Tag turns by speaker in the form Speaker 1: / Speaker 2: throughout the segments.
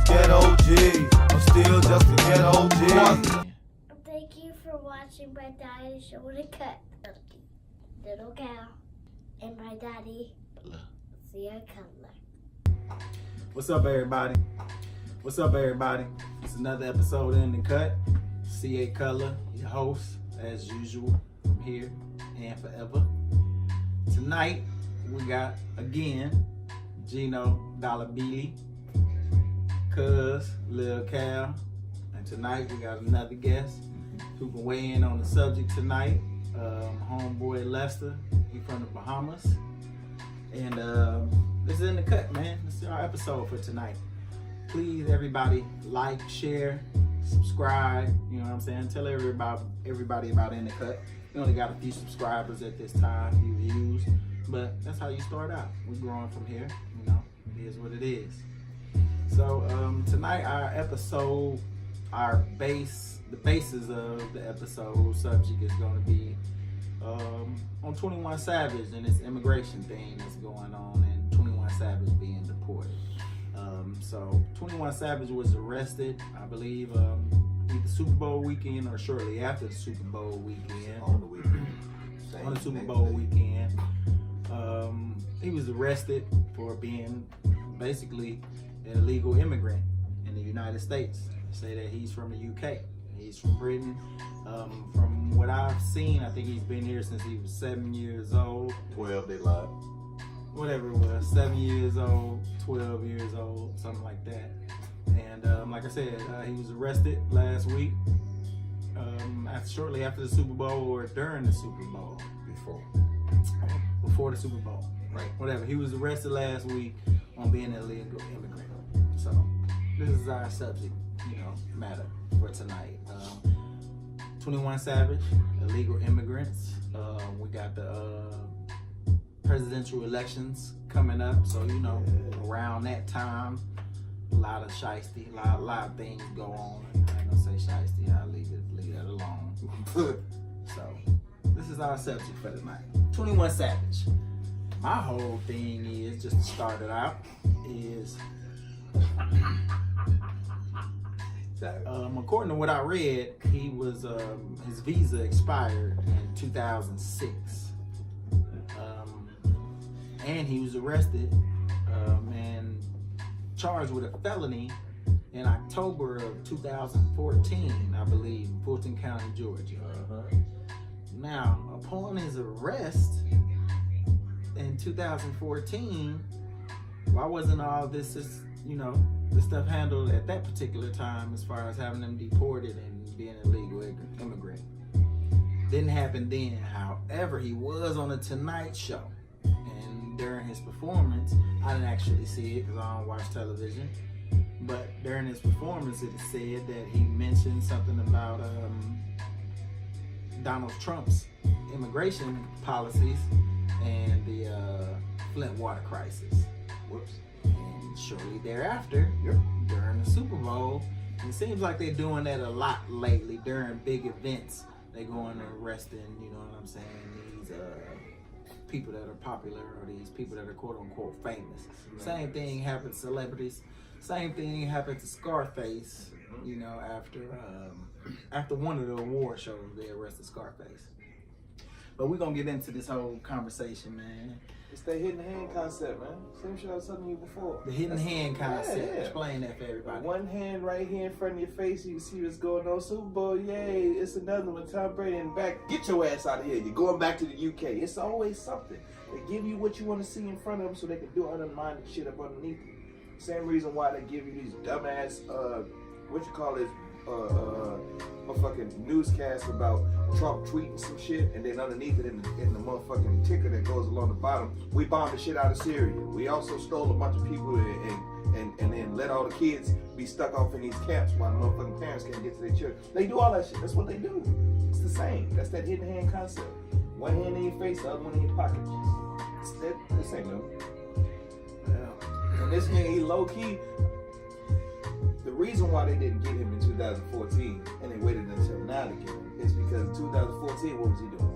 Speaker 1: ghetto G. I'm still just a ghetto G.
Speaker 2: Thank you for watching my daddy show the cut. Little cow and my daddy see a color.
Speaker 3: What's up, everybody? What's up, everybody? It's another episode in the cut. CA Color, your host, as usual, from here and forever. Tonight, we got, again, Gino Dollar-Billy, Cuz, Lil Cal, and tonight we got another guest who can weigh in on the subject tonight. Homeboy Lester, he from the Bahamas. And this is in the cut, man. This is our episode for tonight. Please, everybody, like, share, subscribe. You know what I'm saying? Tell everybody about In the Cut. We only got a few subscribers at this time, few views, but that's how you start out. We're growing from here. You know, it is what it is. So tonight, our episode, the basis of the episode subject is going to be on 21 Savage and this immigration thing that's going on, and 21 Savage being deported. So 21 Savage was arrested, I believe, either Super Bowl weekend or shortly after the Super Bowl weekend.
Speaker 1: On the weekend.
Speaker 3: On the Super Bowl weekend. He was arrested for being basically an illegal immigrant in the United States. They say that he's from the UK. He's from Britain. From what I've seen, I think he's been here since he was 7 years old.
Speaker 1: 12, they lied.
Speaker 3: Whatever it was, 7 years old, 12 years old, something like that. And like I said, he was arrested last week, shortly after the Super Bowl or during the Super Bowl. Before the Super Bowl. Right. Whatever. He was arrested last week on being an illegal immigrant. So this is our subject, matter for tonight. 21 Savage, illegal immigrants. We got the presidential elections coming up, so around that time, a lot of shiesty, a lot of things go on. I ain't gonna say shiesty, I'll leave that alone. So this is our subject for tonight. 21 Savage. My whole thing is, just to start it out, is according to what I read, he was his visa expired in 2006. And he was arrested and charged with a felony in October of 2014, I believe, in Fulton County, Georgia. Now, upon his arrest in 2014, why wasn't all this this stuff handled at that particular time as far as having them deported and being an illegal immigrant? Didn't happen then. However, he was on the Tonight Show. During his performance, I didn't actually see it because I don't watch television, but during his performance it said that he mentioned something about Donald Trump's immigration policies and the Flint water crisis. Whoops. And shortly thereafter, during the Super Bowl, it seems like they're doing that a lot lately during big events. They're going and arresting, you know what I'm saying, these people that are popular, or these people that are quote unquote famous. Same thing happened to celebrities. Same thing happened to Scarface. After one of the award shows, they arrested Scarface. But we're gonna get into this whole conversation, man.
Speaker 4: It's that hidden hand concept, man. Same shit I was telling you before.
Speaker 3: The hidden hand concept.
Speaker 4: Yeah.
Speaker 3: Explain that for everybody.
Speaker 4: One hand right here in front of your face, you can see what's going on. Super Bowl, yay. It's another one. Tom Brady in the back. Get your ass out of here. You're going back to the UK. It's always something. They give you what you want to see in front of them so they can do unminded shit up underneath you. Same reason why they give you these dumbass, motherfucking newscasts about Trump tweeting some shit, and then underneath it in the motherfucking ticker that goes along the bottom, we bombed the shit out of Syria. We also stole a bunch of people and then let all the kids be stuck off in these camps while the motherfucking parents can't get to their children. They do all that shit. That's what they do. It's the same. That's that hidden hand concept. One hand in your face, the other one in your pocket. This ain't new. And this nigga, he low key. The reason why they didn't get him in 2014 and they waited until now to get him is because in 2014, what was he doing?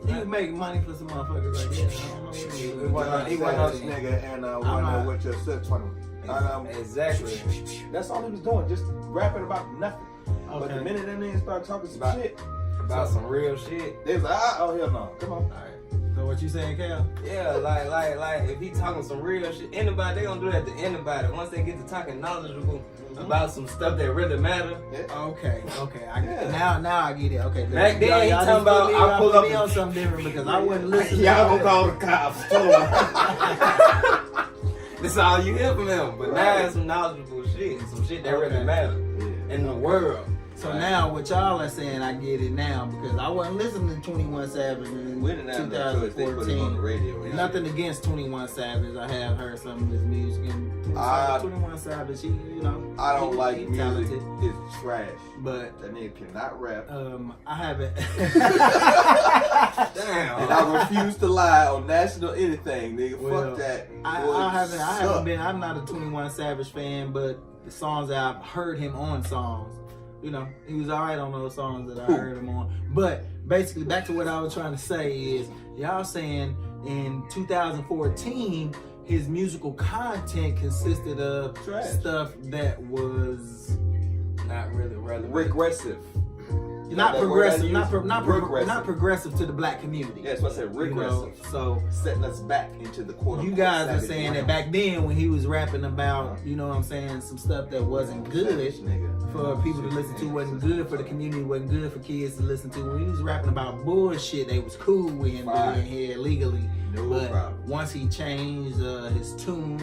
Speaker 3: He was making money for some motherfuckers like that.
Speaker 4: He wasn't this nigga and with your search funny.
Speaker 5: Exactly.
Speaker 4: That's all he was doing, just rapping about nothing.
Speaker 3: Okay.
Speaker 4: But the minute that nigga started talking some shit
Speaker 5: About some real shit.
Speaker 4: they was like, oh hell no, come on.
Speaker 5: All right.
Speaker 3: So what you saying, Cal?
Speaker 5: Yeah, like if he talking some real shit, anybody they gonna do that to anybody. Once they get to talking knowledgeable about some stuff that really matter.
Speaker 3: Okay, I get it. Now I get it. Okay,
Speaker 5: Back then, he talking about I pull up
Speaker 3: on something different because I wouldn't listen.
Speaker 5: Y'all gonna call the cops. That's all you hear from him. But now it's some knowledgeable shit, some shit that really matter in the world.
Speaker 3: So now what y'all are saying, I get it now because I wasn't listening to 21 Savage in
Speaker 4: We didn't have no choice. They put him on the
Speaker 3: 2014.
Speaker 4: radio.
Speaker 3: Nothing against 21 Savage. I have heard some of his music and 21 Savage, he, you know.
Speaker 4: I don't
Speaker 3: he-
Speaker 4: like
Speaker 3: he
Speaker 4: music.
Speaker 3: talented.
Speaker 4: It's trash.
Speaker 3: But
Speaker 4: That nigga cannot rap.
Speaker 3: I haven't.
Speaker 5: Damn.
Speaker 4: And I refuse to lie on national anything, nigga.
Speaker 3: Well,
Speaker 4: Fuck that.
Speaker 3: I haven't been. I'm not a 21 Savage fan, but the songs that I've heard him on songs, you know, he was alright on those songs that I heard him on. But basically, back to what I was trying to say is, y'all saying in 2014 his musical content consisted of
Speaker 4: Trash.
Speaker 3: stuff that was
Speaker 5: Not really relevant.
Speaker 4: Regressive.
Speaker 3: not
Speaker 4: That word I
Speaker 3: progressive,
Speaker 4: used? Regressive.
Speaker 3: not progressive to the black community.
Speaker 4: Yeah, that's what I said.
Speaker 3: You know,
Speaker 4: Regressive.
Speaker 3: so
Speaker 4: Setting us back into the quote.
Speaker 3: you guys are saying that back then when he was rapping about, you know what I'm saying, some stuff that wasn't good for people to listen to, wasn't good for the community, wasn't good for kids to listen to. When he was rapping about bullshit, they was cool with him doing here legally.
Speaker 4: No
Speaker 3: But
Speaker 4: problem.
Speaker 3: once he changed his tune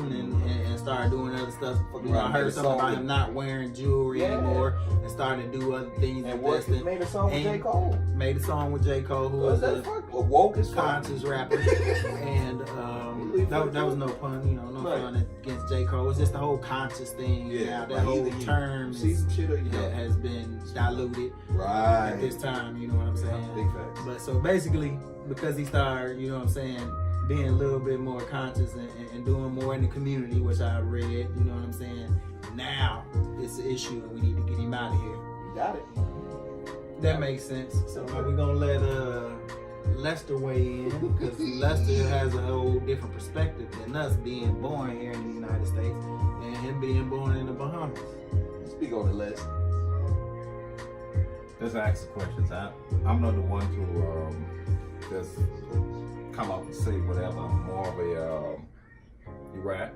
Speaker 3: and started doing other stuff, you know, I heard something about him not wearing jewelry anymore and started to do other things.
Speaker 4: And what? Made a song with J. Cole.
Speaker 3: Made a song with J. Cole, who
Speaker 4: Was
Speaker 3: was
Speaker 4: that
Speaker 3: a
Speaker 4: fuck? Woke as fuck.
Speaker 3: conscious rapper. And that was no pun, you know, no pun against J. Cole. It's just the whole conscious thing.
Speaker 4: Yeah,
Speaker 3: That whole term
Speaker 4: see some shit or you
Speaker 3: that
Speaker 4: don't.
Speaker 3: has been diluted
Speaker 4: Right.
Speaker 3: at this time, you know what I'm saying?
Speaker 4: Big facts.
Speaker 3: But so basically, because he started, you know what I'm saying, being a little bit more conscious and doing more in the community, which I read, you know what I'm saying, now it's an issue and we need to get him out of here.
Speaker 4: You got it.
Speaker 3: That makes sense. So we're gonna let Lester weigh in because Lester has a whole different perspective than us being born here in the United States and him being born in the Bahamas.
Speaker 4: Speak on the list.
Speaker 6: Let's ask the questions. I'm not the one to just come out and say whatever. I'm more of a Iraq.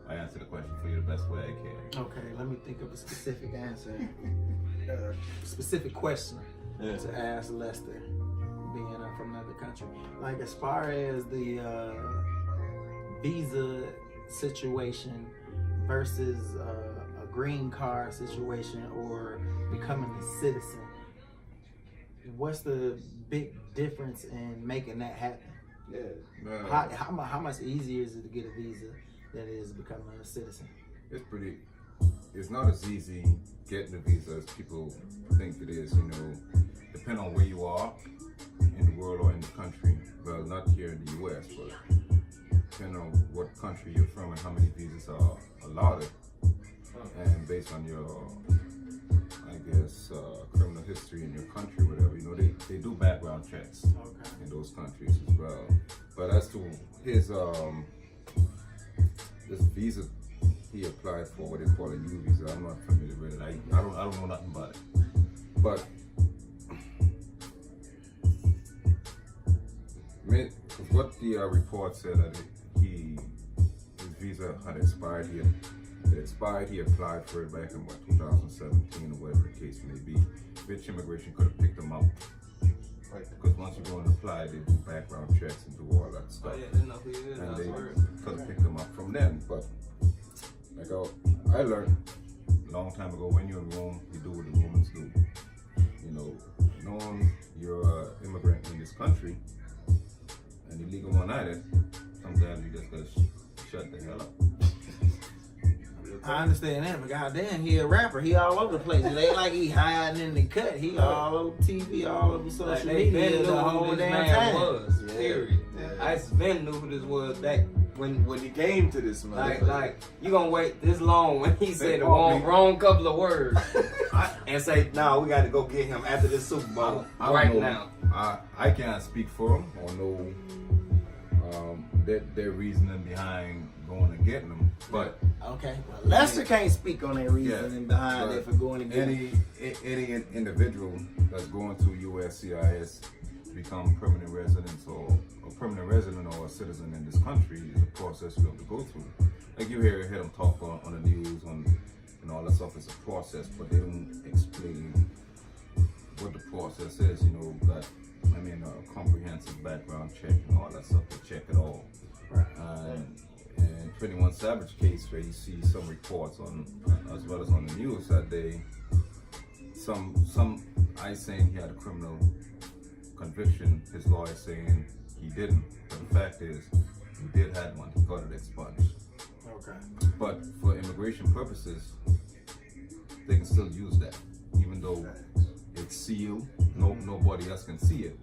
Speaker 6: I answer the question for you the best way I can.
Speaker 3: Okay, let me think of a specific answer. Specific question to ask Lester, being from another country. Like as far as the visa situation versus a green card situation or becoming a citizen, what's the big difference in making that happen?
Speaker 4: Yeah.
Speaker 3: How much easier is it to get a visa than it is becoming a citizen?
Speaker 6: It's not as easy getting a visa as people think it is, you know, depending on where you are in the world or in the country. Well, not here in the US, but depending on what country you're from and how many visas are allotted, and based on your, I guess, criminal history in your country, whatever, you know, they do background checks in those countries as well. But as to his, this visa he applied for, what they call a U visa, I'm not familiar with it. I don't know nothing about it. But what the report said that his visa had expired. He applied for it back in 2017 or whatever the case may be. British immigration could have picked him up. Because once you go and apply, they do background checks and do all that stuff.
Speaker 5: Oh, yeah, they know who he is.
Speaker 6: And
Speaker 5: That's
Speaker 6: they
Speaker 5: word.
Speaker 6: could have picked them up from them. But like I learned a long time ago, when you're in Rome, you do what the Romans do. You know, knowing you're an immigrant in this country, and illegal one at it, sometimes you just gotta shut the hell up.
Speaker 3: I understand that, but goddamn, he a rapper. He all over the place. It ain't like he hiding in the cut. He all over TV, all over social
Speaker 5: Like, they
Speaker 3: media
Speaker 5: been
Speaker 3: the
Speaker 5: knew
Speaker 3: whole
Speaker 5: who this
Speaker 3: damn
Speaker 5: man
Speaker 3: time.
Speaker 5: was. Period. I been knew who this was back
Speaker 4: When he came to this motherfucker.
Speaker 5: like you gonna wait this long when he said the wrong couple of words and say, "No, we got to go get him after this Super Bowl
Speaker 6: I don't
Speaker 5: right
Speaker 6: know.
Speaker 5: now."
Speaker 6: I can't speak for them or know their reasoning behind going and getting them. But
Speaker 3: Okay. Well, Lester can't speak on that reasoning behind
Speaker 6: but
Speaker 3: it for going and getting
Speaker 6: any individual that's going to USCIS become permanent residents or a permanent resident or a citizen in this country is a process you have to go through. Like you hear them talk on the news and all that stuff is a process, but they don't explain what the process is. You know, that a comprehensive background check and all that stuff. They check it all.
Speaker 3: Right.
Speaker 6: And 21 Savage case, where you see some reports on, as well as on the news that some ICE saying he had a criminal conviction, his lawyer saying he didn't. But the fact is, he did have one. He got it expunged.
Speaker 3: Okay.
Speaker 6: But for immigration purposes, they can still use that, even though it's sealed. Nobody else can see it.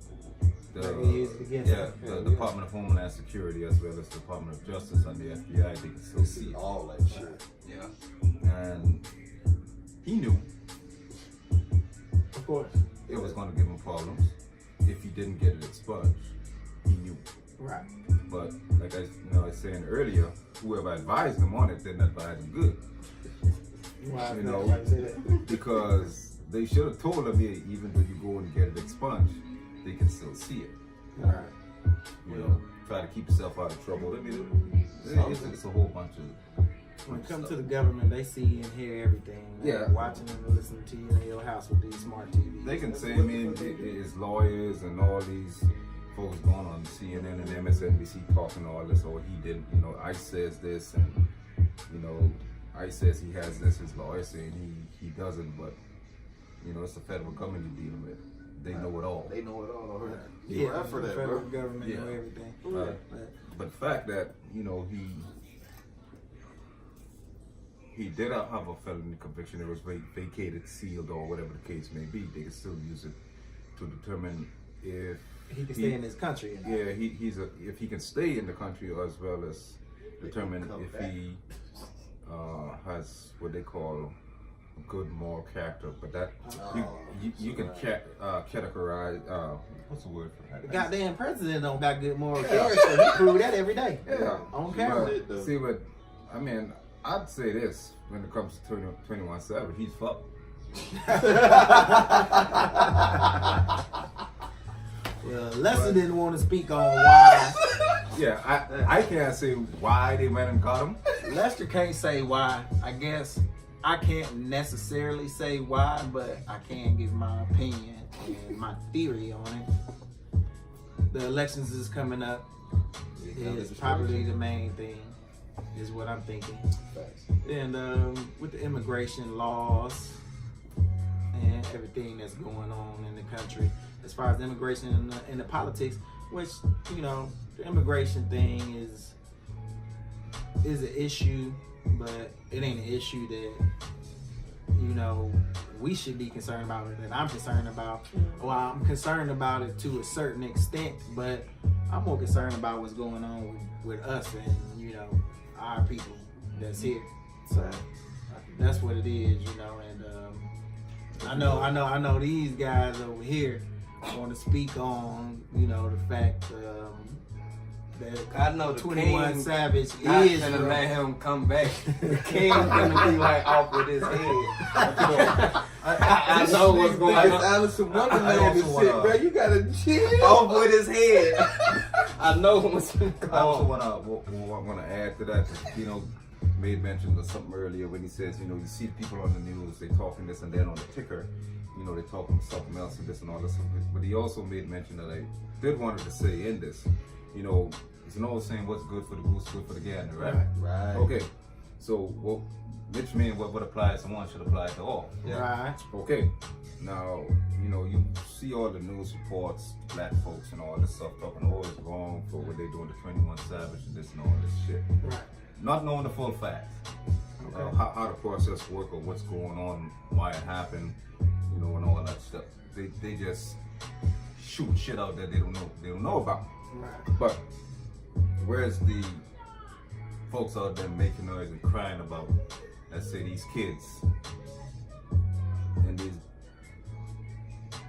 Speaker 6: The Department of Homeland Security, as well as the Department of Justice and the FBI, they can still see it.
Speaker 4: All that shit.
Speaker 6: Yeah. And he knew
Speaker 3: Of course.
Speaker 6: it was going to give him problems if he didn't get it expunged. He knew.
Speaker 3: Right.
Speaker 6: But like I was saying earlier, whoever advised him on it didn't advise him good.
Speaker 3: Why
Speaker 6: You
Speaker 3: you
Speaker 6: know,
Speaker 3: say that?
Speaker 6: Because they should have told him, yeah, even though you go and get it expunged, they can still see it.
Speaker 3: Right.
Speaker 6: You know, try to keep yourself out of trouble. I mean, it's a whole bunch of.
Speaker 3: When it comes to the government, they see and hear everything. They're watching and listening to you in your house with these smart TVs.
Speaker 6: They can say, I mean, it's lawyers and all these folks going on CNN and MSNBC talking all this, or he didn't, you know, ICE says this, and, you know, ICE says he has this, his lawyer saying he doesn't, but, you know, it's the federal government you're dealing with. They know it all.
Speaker 4: They know it all already.
Speaker 3: Yeah,
Speaker 4: for
Speaker 3: the
Speaker 4: that,
Speaker 3: federal
Speaker 4: bro.
Speaker 3: government
Speaker 6: Yeah.
Speaker 3: know everything.
Speaker 6: Right. But the fact that, you know, he did have a felony conviction, it was vacated, sealed, or whatever the case may be, they can still use it to determine if
Speaker 3: He can stay in this country. You know?
Speaker 6: Yeah, if he can stay in the country, as well as determine if he has what they call good moral character. But that you can categorize. What's the word for that?
Speaker 3: The goddamn president don't got good moral character. He prove that every day.
Speaker 6: Yeah,
Speaker 3: On camera.
Speaker 6: But, see, but I mean, I'd say this when it comes to 21 Savage, he's fucked.
Speaker 3: Well, Lester didn't want to speak on why.
Speaker 6: Yeah, I can't say why they went and got him.
Speaker 3: Lester can't say why. I guess I can't necessarily say why, but I can give my opinion and my theory on it. The elections is coming up. Is probably the main thing, is what I'm thinking. And with the immigration laws and everything that's going on in the country, as far as immigration and the politics, which, you know, the immigration thing is an issue, but it ain't an issue that, you know, we should be concerned about it, that I'm concerned about. Well, I'm concerned about it to a certain extent, but I'm more concerned about what's going on with us and, you know, our people that's here. So that's what it is, you know. And I know these guys over here want to speak on, you know, the fact that
Speaker 5: I know the
Speaker 3: 21
Speaker 5: king,
Speaker 3: Savage
Speaker 5: I
Speaker 3: is
Speaker 5: finna let him come back. The king's gonna be like off with his head. I know what's going
Speaker 4: It's
Speaker 5: on.
Speaker 4: Alice in
Speaker 6: I
Speaker 4: Wonderland
Speaker 6: also
Speaker 4: and
Speaker 6: wanna-
Speaker 4: shit, bro. You gotta chill.
Speaker 5: Off with his head. I know what's going
Speaker 6: I also
Speaker 5: on.
Speaker 6: want to add to that. You know, made mention of something earlier when he says, you know, you see people on the news, they talking this and then on the ticker, you know, they talking something else and this and all this stuff. But he also made mention that I did wanted to say in this, you know, it's an old saying, what's good for the goose, good for the gander, right?
Speaker 4: Right.
Speaker 6: Okay. So, which means what applies to one should apply to all.
Speaker 3: right.
Speaker 6: Okay. Now, you know, you see all the news reports, black folks and all this stuff talking, oh, it's wrong for what they doing to 21 Savage and this and all this shit.
Speaker 3: Right.
Speaker 6: Not knowing the full facts.
Speaker 3: Okay.
Speaker 6: How the process work or what's going on, why it happened, you know, and all that stuff. They just shoot shit out that they don't know about.
Speaker 3: Right.
Speaker 6: But where's the folks out there making noise and crying about, let's say, these kids in these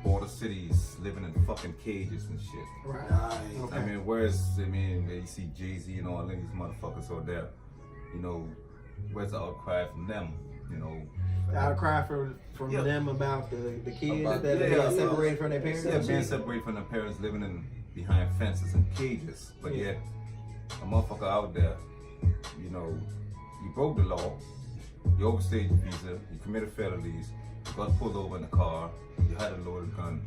Speaker 6: border cities living in fucking cages and shit?
Speaker 3: Right.
Speaker 6: I mean, you see Jay-Z and all of these motherfuckers out there you know, where's the outcry from them? You know,
Speaker 3: The outcry from
Speaker 6: Yeah.
Speaker 3: them about the kids
Speaker 4: About-
Speaker 3: that are
Speaker 6: yeah,
Speaker 3: being separated from their parents.
Speaker 6: yeah, being separated from their parents, living behind fences and cages, but yet a motherfucker out there, you know, you broke the law, you overstayed your visa, you committed felonies, you got pulled over in the car, you had a loaded gun,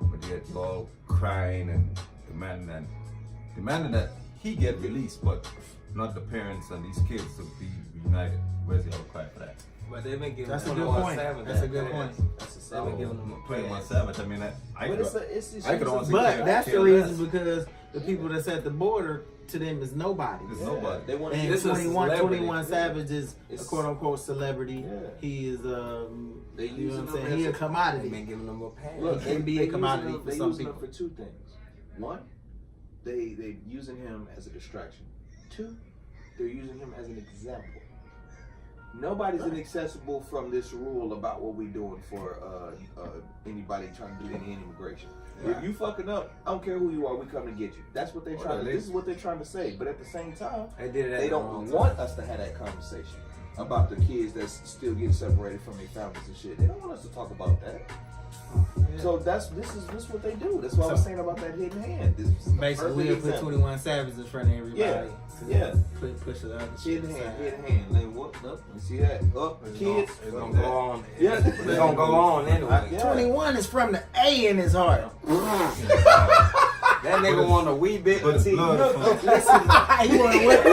Speaker 6: but yet you're all crying and demanding that he get released, but not the parents and these kids to be reunited. Where's the outcry for that?
Speaker 5: But they've been giving
Speaker 3: That's a
Speaker 5: them
Speaker 3: good
Speaker 5: 21
Speaker 3: point.
Speaker 5: Savage
Speaker 3: That's a
Speaker 5: that
Speaker 3: good
Speaker 5: pass.
Speaker 3: point.
Speaker 5: They've been giving them a
Speaker 6: 21
Speaker 5: pass.
Speaker 6: Savage. I mean, I
Speaker 4: But
Speaker 6: could,
Speaker 4: it's
Speaker 6: I could honestly
Speaker 3: But
Speaker 6: care-
Speaker 3: that's
Speaker 6: care
Speaker 3: the reason
Speaker 6: less.
Speaker 3: because the people that's at the border to them is nobody.
Speaker 6: There's nobody.
Speaker 4: They want
Speaker 3: And
Speaker 5: This is
Speaker 3: 21
Speaker 5: celebrity.
Speaker 3: Savage is a
Speaker 4: It's-
Speaker 3: quote unquote celebrity.
Speaker 4: Yeah.
Speaker 3: He is
Speaker 4: They
Speaker 3: you know what
Speaker 4: using
Speaker 3: I'm
Speaker 4: them
Speaker 3: saying?
Speaker 4: as
Speaker 3: He a
Speaker 4: a-
Speaker 5: They've
Speaker 3: commodity.
Speaker 5: been giving them a pass.
Speaker 4: Look,
Speaker 3: He can be a commodity
Speaker 4: using him-
Speaker 3: for
Speaker 4: they
Speaker 3: some
Speaker 4: using him
Speaker 3: people.
Speaker 4: for two things. One, they using him as a distraction. Two, they're using him as an example. Nobody's inaccessible from this rule about what we're doing for anybody trying to do any immigration. If you fucking up, I don't care who you are, we come to get you. That's what they're trying to. This is what they're trying to say. But at the same time,
Speaker 5: They did it at
Speaker 4: they
Speaker 5: the
Speaker 4: don't
Speaker 5: wrong
Speaker 4: want
Speaker 5: time.
Speaker 4: us to have that conversation about the kids that's still getting separated from their families and shit. They don't want us to talk about that. So this is what they do. That's what I was saying about that hidden hand. This is the
Speaker 3: Basically,
Speaker 4: perfect
Speaker 3: we'll put
Speaker 4: example.
Speaker 3: 21 Savage in front of everybody.
Speaker 4: Yeah,
Speaker 3: to
Speaker 4: yeah.
Speaker 3: Push the other shit
Speaker 4: Hidden hand,
Speaker 3: aside.
Speaker 4: hidden hand. Like what? Up, you see that? Up, kids.
Speaker 5: It's gonna go on.
Speaker 4: Yeah.
Speaker 5: It's gonna go on anyway.
Speaker 4: Yeah.
Speaker 3: 21 is from the A in his heart.
Speaker 5: That nigga want a wee bit
Speaker 6: But
Speaker 5: of
Speaker 6: the
Speaker 5: tea.
Speaker 6: blood is from,
Speaker 3: You wanna wait.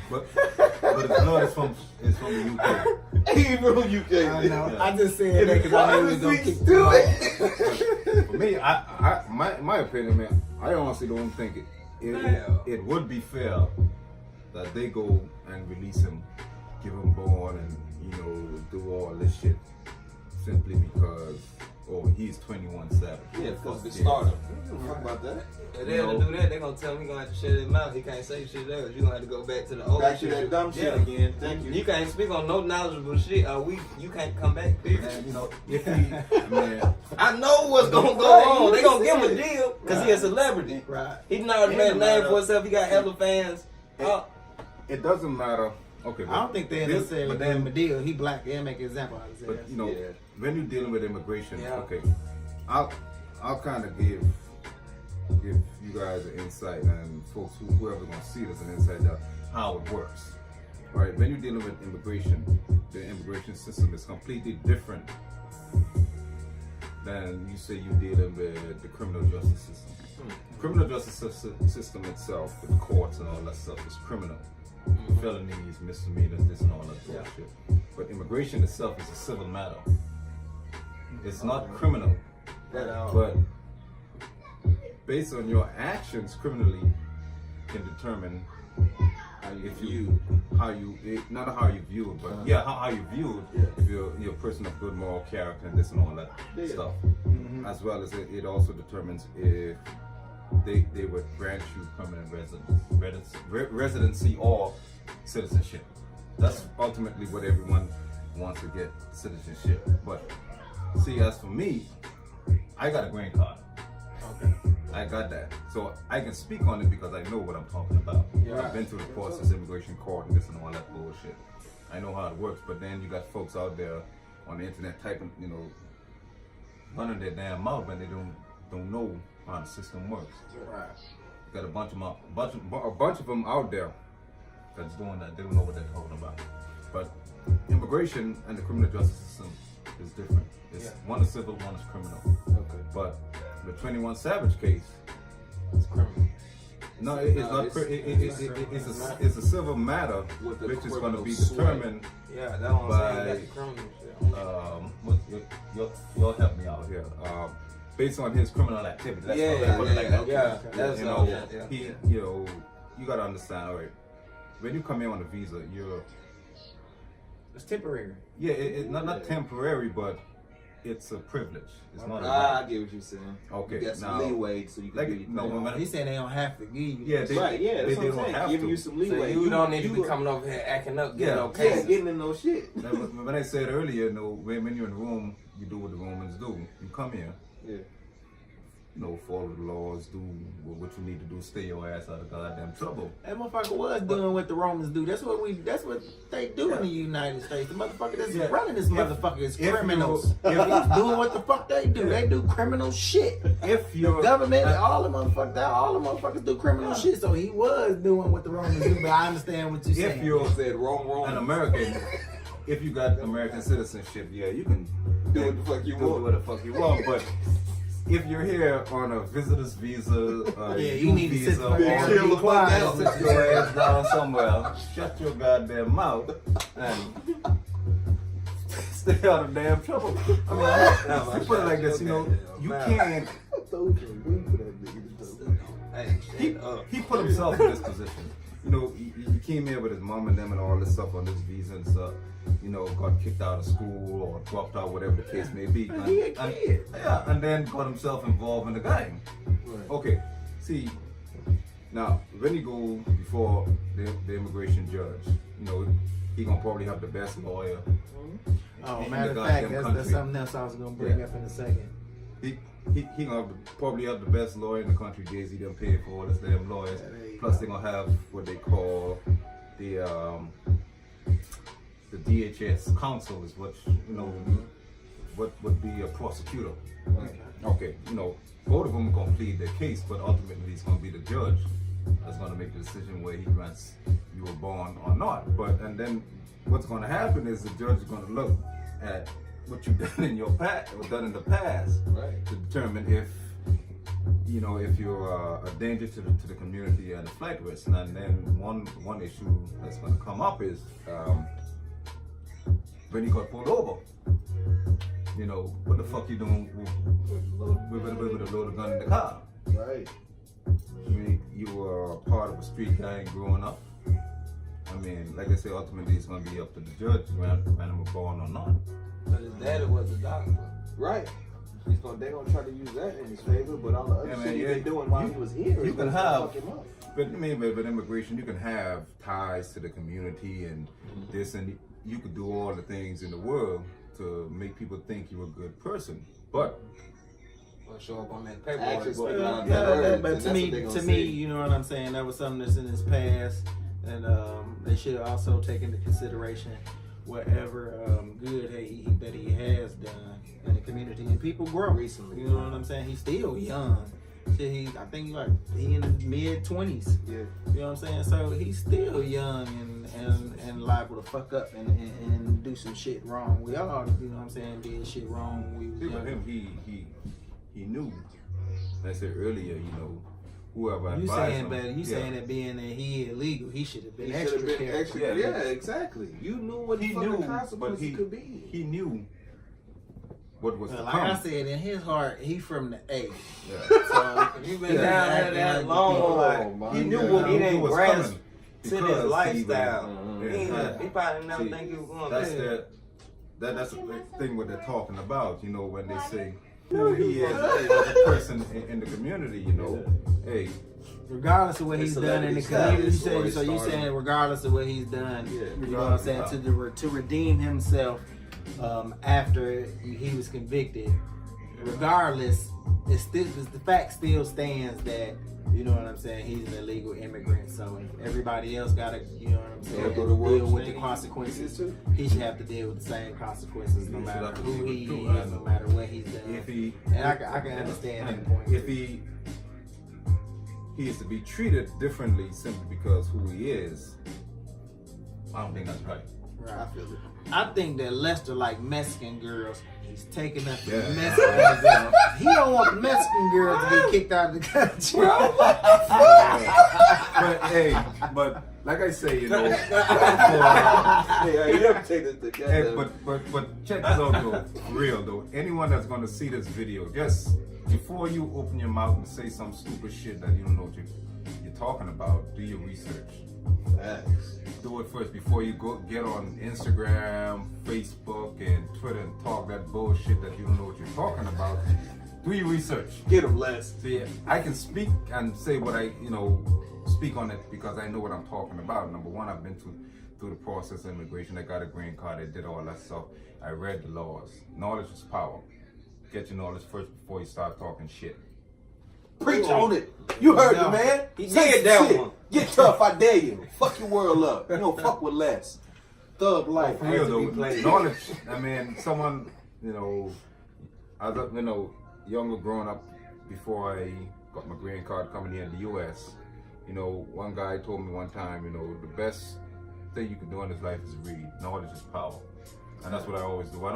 Speaker 6: but the blood is from the UK.
Speaker 4: He from UK.
Speaker 3: I know.
Speaker 6: Yeah.
Speaker 3: I just said that because I knew he was gonna kick through it.
Speaker 6: For me, my opinion, man, I honestly don't think it would be fair that they go and release him, give him bond, and do all this shit simply because he's 21 Savage.
Speaker 4: Yeah, because the stardom. Talk about that.
Speaker 5: If they have to do that, they're gonna tell him he gonna have to shut his mouth. He can't say shit else. You gonna have to go back to the old
Speaker 4: Back to
Speaker 5: shit.
Speaker 4: that dumb shit
Speaker 5: Yeah.
Speaker 4: again. Thank you.
Speaker 5: You can't speak on no knowledgeable shit. You can't come back. Period.
Speaker 6: And if he, man,
Speaker 5: I know what's gonna go on. They gonna give him a deal because he a celebrity.
Speaker 3: Right.
Speaker 5: He done already made a name for himself. He got hella fans.
Speaker 6: it doesn't matter. Okay,
Speaker 3: I don't think they
Speaker 6: this-
Speaker 3: necessarily
Speaker 6: but
Speaker 3: give him a
Speaker 6: then,
Speaker 3: deal. He black. They'll make an example out of his
Speaker 6: but
Speaker 3: ass.
Speaker 4: Yeah.
Speaker 6: when you're dealing with immigration,
Speaker 5: Yeah.
Speaker 6: okay, I'll kind of give you guys an insight, and folks whoever gonna see this an insight of how it works. Right? When you're dealing with immigration, the immigration system is completely different than you say you're dealing with the criminal justice system. The criminal justice system itself, with the courts and all that stuff, is criminal. Felonies, misdemeanors, this and all that bullshit. But immigration itself is a civil matter. It's not criminal. But based on your actions criminally can determine
Speaker 4: How you
Speaker 6: if
Speaker 4: view.
Speaker 6: not how you view it, but how you view it. If you're a person of good moral character and this and all that stuff, as well as it also determines if they would grant you permanent residency or citizenship. That's ultimately what everyone wants to get, citizenship. But see, as for me, I got a green card.
Speaker 3: Okay.
Speaker 6: I got that. So I can speak on it because I know what I'm talking about.
Speaker 3: Yeah.
Speaker 6: I've been through the process, immigration court and this and all that bullshit. I know how it works, but then you got folks out there on the internet typing, running their damn mouth and they don't know how the system works.
Speaker 3: Right.
Speaker 6: You got a bunch of them out there that's doing that. They don't know what they're talking about. But immigration and the criminal justice system is different. It's one is civil, one is criminal.
Speaker 4: Okay.
Speaker 6: But the 21 Savage case,
Speaker 5: It's criminal.
Speaker 6: no, it's
Speaker 4: No,
Speaker 6: not. It's a civil matter,
Speaker 4: With the
Speaker 6: which is going to be
Speaker 4: criminal sway.
Speaker 6: determined.
Speaker 5: Yeah, that's what I'm saying. That's the criminal shit.
Speaker 6: You'll help me out here. Based on his criminal activity. That's how they put it like that.
Speaker 5: yeah. That's
Speaker 6: He, you got to understand. All right, when you come in on a visa,
Speaker 3: It's temporary.
Speaker 6: it's not temporary, but it's a privilege. It's not a
Speaker 4: I
Speaker 6: right.
Speaker 4: get what you're saying.
Speaker 6: Okay,
Speaker 4: You got some
Speaker 6: now,
Speaker 4: leeway so you can
Speaker 6: like,
Speaker 4: do your
Speaker 6: no,
Speaker 4: thing.
Speaker 6: when
Speaker 3: He said they don't have to give you.
Speaker 6: Yeah, they,
Speaker 4: Right, yeah, that's
Speaker 6: they
Speaker 4: what I'm
Speaker 6: don't
Speaker 4: saying.
Speaker 6: have
Speaker 4: Giving
Speaker 6: to.
Speaker 4: you some
Speaker 5: So
Speaker 4: leeway.
Speaker 5: you don't need to be coming over here acting up, getting
Speaker 6: Yeah.
Speaker 5: no
Speaker 4: Yeah,
Speaker 5: cases.
Speaker 4: getting in no shit.
Speaker 6: When I said earlier, when you're in the room, you do what the Romans do. You come here.
Speaker 4: Yeah.
Speaker 6: follow the laws, do what you need to do, stay your ass out of goddamn trouble.
Speaker 3: That motherfucker was doing what the Romans do. That's what they do in the United States. The motherfucker that's running this motherfucker is criminals. If he's doing what the fuck they do, they do criminal shit.
Speaker 6: If
Speaker 3: The
Speaker 6: you're
Speaker 3: government, all the motherfuckers do criminal shit. So he was doing what the Romans do. But I understand what you're saying.
Speaker 6: if you're
Speaker 4: Said wrong.
Speaker 6: an American, if you got American citizenship, yeah, you can
Speaker 4: Do what the fuck you want.
Speaker 6: Do what the fuck you want, but if you're here on a visitor's visa,
Speaker 3: you need to sit
Speaker 6: visa,
Speaker 3: the fuck down.
Speaker 6: or
Speaker 3: Be quiet.
Speaker 6: sit your ass down somewhere, shut your goddamn mouth, and stay out of damn trouble. I mean, you put it like this, you can't. He put himself in this position. He came here with his mom and them and all this stuff on this visa and stuff. Got kicked out of school or dropped out, whatever the case may be.
Speaker 3: He a kid.
Speaker 6: And then got himself involved in the gang.
Speaker 3: Right.
Speaker 6: Okay, see, now when you go before the immigration judge, he gonna probably have the best lawyer.
Speaker 3: Oh,
Speaker 6: in
Speaker 3: matter
Speaker 6: the
Speaker 3: of fact,
Speaker 6: goddamn
Speaker 3: that's
Speaker 6: country.
Speaker 3: something else I was gonna bring up in a second.
Speaker 6: He gonna probably have the best lawyer in the country. Jay-Z done paid for all his damn lawyers.
Speaker 3: Yeah, there you
Speaker 6: Plus
Speaker 3: go.
Speaker 6: they gonna have what they call the DHS counsel is what what would be a prosecutor. Okay, both of them are gonna plead their case, but ultimately it's gonna be the judge that's gonna make the decision whether he grants you a bond or not. And then what's gonna happen is the judge is gonna look at what you've done in your past or done in the past,
Speaker 4: Right.
Speaker 6: to determine if you're a danger to the community and a flight risk. And then one issue that's gonna come up is when you got pulled over. What the fuck you doing with a loaded gun in the car?
Speaker 4: Right.
Speaker 6: I mean, you were part of a street gang growing up. I mean, like I say, ultimately it's gonna be up to the judge to grant him a bond or not.
Speaker 5: But his daddy was a doctor.
Speaker 4: Right. They're gonna try to use that in his favor, but all the other
Speaker 6: Yeah, man,
Speaker 4: shit he's
Speaker 6: yeah,
Speaker 4: been doing while he was here
Speaker 6: you
Speaker 4: is
Speaker 6: can
Speaker 4: gonna
Speaker 6: have-
Speaker 4: fuck him up.
Speaker 6: But I mean, with immigration, you can have ties to the community and this, and you could do all the things in the world to make people think you're a good person. But
Speaker 5: Or show up on that
Speaker 4: Actions
Speaker 5: paperwork.
Speaker 4: speak louder than
Speaker 3: Yeah,
Speaker 4: words,
Speaker 3: but
Speaker 4: and
Speaker 3: to
Speaker 4: that's
Speaker 3: me,
Speaker 4: what they gonna
Speaker 3: to
Speaker 4: say.
Speaker 3: me, you know what I'm saying. That was something that's in his past, and they should also take into consideration whatever good that he has done in the community. And people grow recently. You know what I'm saying. He's still young. Shit, I think he in his mid-20s.
Speaker 4: Yeah.
Speaker 3: You know what I'm saying. So he's still young and liable to fuck up and do some shit wrong. We all, you know what I'm saying, did shit wrong when we was
Speaker 6: with
Speaker 3: young.
Speaker 6: him, he knew. Like I said earlier, whoever
Speaker 3: You
Speaker 6: advised
Speaker 3: saying,
Speaker 6: him.
Speaker 3: but you saying that being that he illegal, he should have been
Speaker 4: He
Speaker 3: extra
Speaker 4: should have been
Speaker 3: careful.
Speaker 4: extra.
Speaker 6: Yeah.
Speaker 4: Yeah, exactly. You knew what the
Speaker 6: He
Speaker 4: fucking
Speaker 6: knew, but
Speaker 4: consequences could be.
Speaker 6: he knew what was
Speaker 3: Well,
Speaker 6: to
Speaker 3: like
Speaker 6: come.
Speaker 3: I said, in his heart, he from the A.
Speaker 6: Yeah.
Speaker 3: So
Speaker 5: You been
Speaker 3: Yeah,
Speaker 5: down there
Speaker 3: acting
Speaker 5: that
Speaker 3: like
Speaker 5: long,
Speaker 3: the people.
Speaker 5: like,
Speaker 4: Oh, my
Speaker 6: He knew
Speaker 4: God.
Speaker 6: what
Speaker 5: he didn't
Speaker 6: was
Speaker 5: grasp
Speaker 6: coming.
Speaker 5: to this
Speaker 6: because
Speaker 5: lifestyle.
Speaker 6: he
Speaker 5: He,
Speaker 6: was-
Speaker 5: he probably never
Speaker 6: See,
Speaker 5: think he was going
Speaker 6: That's
Speaker 5: there.
Speaker 6: that's the thing what they're talking about, when they say who he is as a person in the community, Hey,
Speaker 3: regardless of what he's
Speaker 4: It's
Speaker 3: done in the
Speaker 4: celebrity
Speaker 3: community,
Speaker 4: status,
Speaker 3: so you
Speaker 4: started.
Speaker 3: saying regardless of what he's done,
Speaker 4: Yeah,
Speaker 3: you know what I'm saying, to redeem himself after he was convicted. Regardless, the fact still stands that, you know what I'm saying, he's an illegal immigrant. So if everybody else gotta, you know what I'm saying,
Speaker 4: Yeah, go to work,
Speaker 3: deal with the
Speaker 4: thing.
Speaker 3: consequences,
Speaker 4: Too.
Speaker 3: he should have to deal with the same consequences no
Speaker 6: He should
Speaker 3: matter
Speaker 6: have to
Speaker 3: who
Speaker 6: deal with
Speaker 3: he
Speaker 6: it too,
Speaker 3: is, no matter what he's done.
Speaker 6: if he
Speaker 3: And I can understand that point.
Speaker 6: if he is to be treated differently simply because who he is, I don't think that's right.
Speaker 3: Right. I think that Lester like Mexican girls. He's taking up the
Speaker 6: Yeah.
Speaker 3: Mexican girls. He don't want the Mexican girls to get kicked out of the country.
Speaker 6: but like I say,
Speaker 4: Hey, you never take this together.
Speaker 6: Hey, but check this out though, for real though. Anyone that's gonna see this video, just before you open your mouth and say some stupid shit that you don't know what you're talking about, do your research.
Speaker 4: Facts.
Speaker 6: Do it first before you go get on Instagram, Facebook, and Twitter and talk that bullshit that you don't know what you're talking about. Do your research.
Speaker 4: Get him less.
Speaker 6: See, I can speak and say what I, speak on it because I know what I'm talking about. Number one, I've been through the process of immigration. I got a green card. I did all that stuff. I read the laws. Knowledge is power. Get your knowledge first before you start talking shit.
Speaker 4: Preach on it. You heard
Speaker 3: No.
Speaker 4: the man.
Speaker 5: He
Speaker 4: Say
Speaker 5: did that
Speaker 4: shit.
Speaker 5: one.
Speaker 4: Get tough, I dare you. Fuck your world up. You don't fuck with less.
Speaker 3: Thug life.
Speaker 6: For real
Speaker 5: to be
Speaker 6: though,
Speaker 5: played.
Speaker 6: knowledge. I mean, someone, I was, younger growing up before I got my green card coming here in the U.S. One guy told me one time, the best thing you can do in this life is read. Knowledge is power, and that's what I always do. I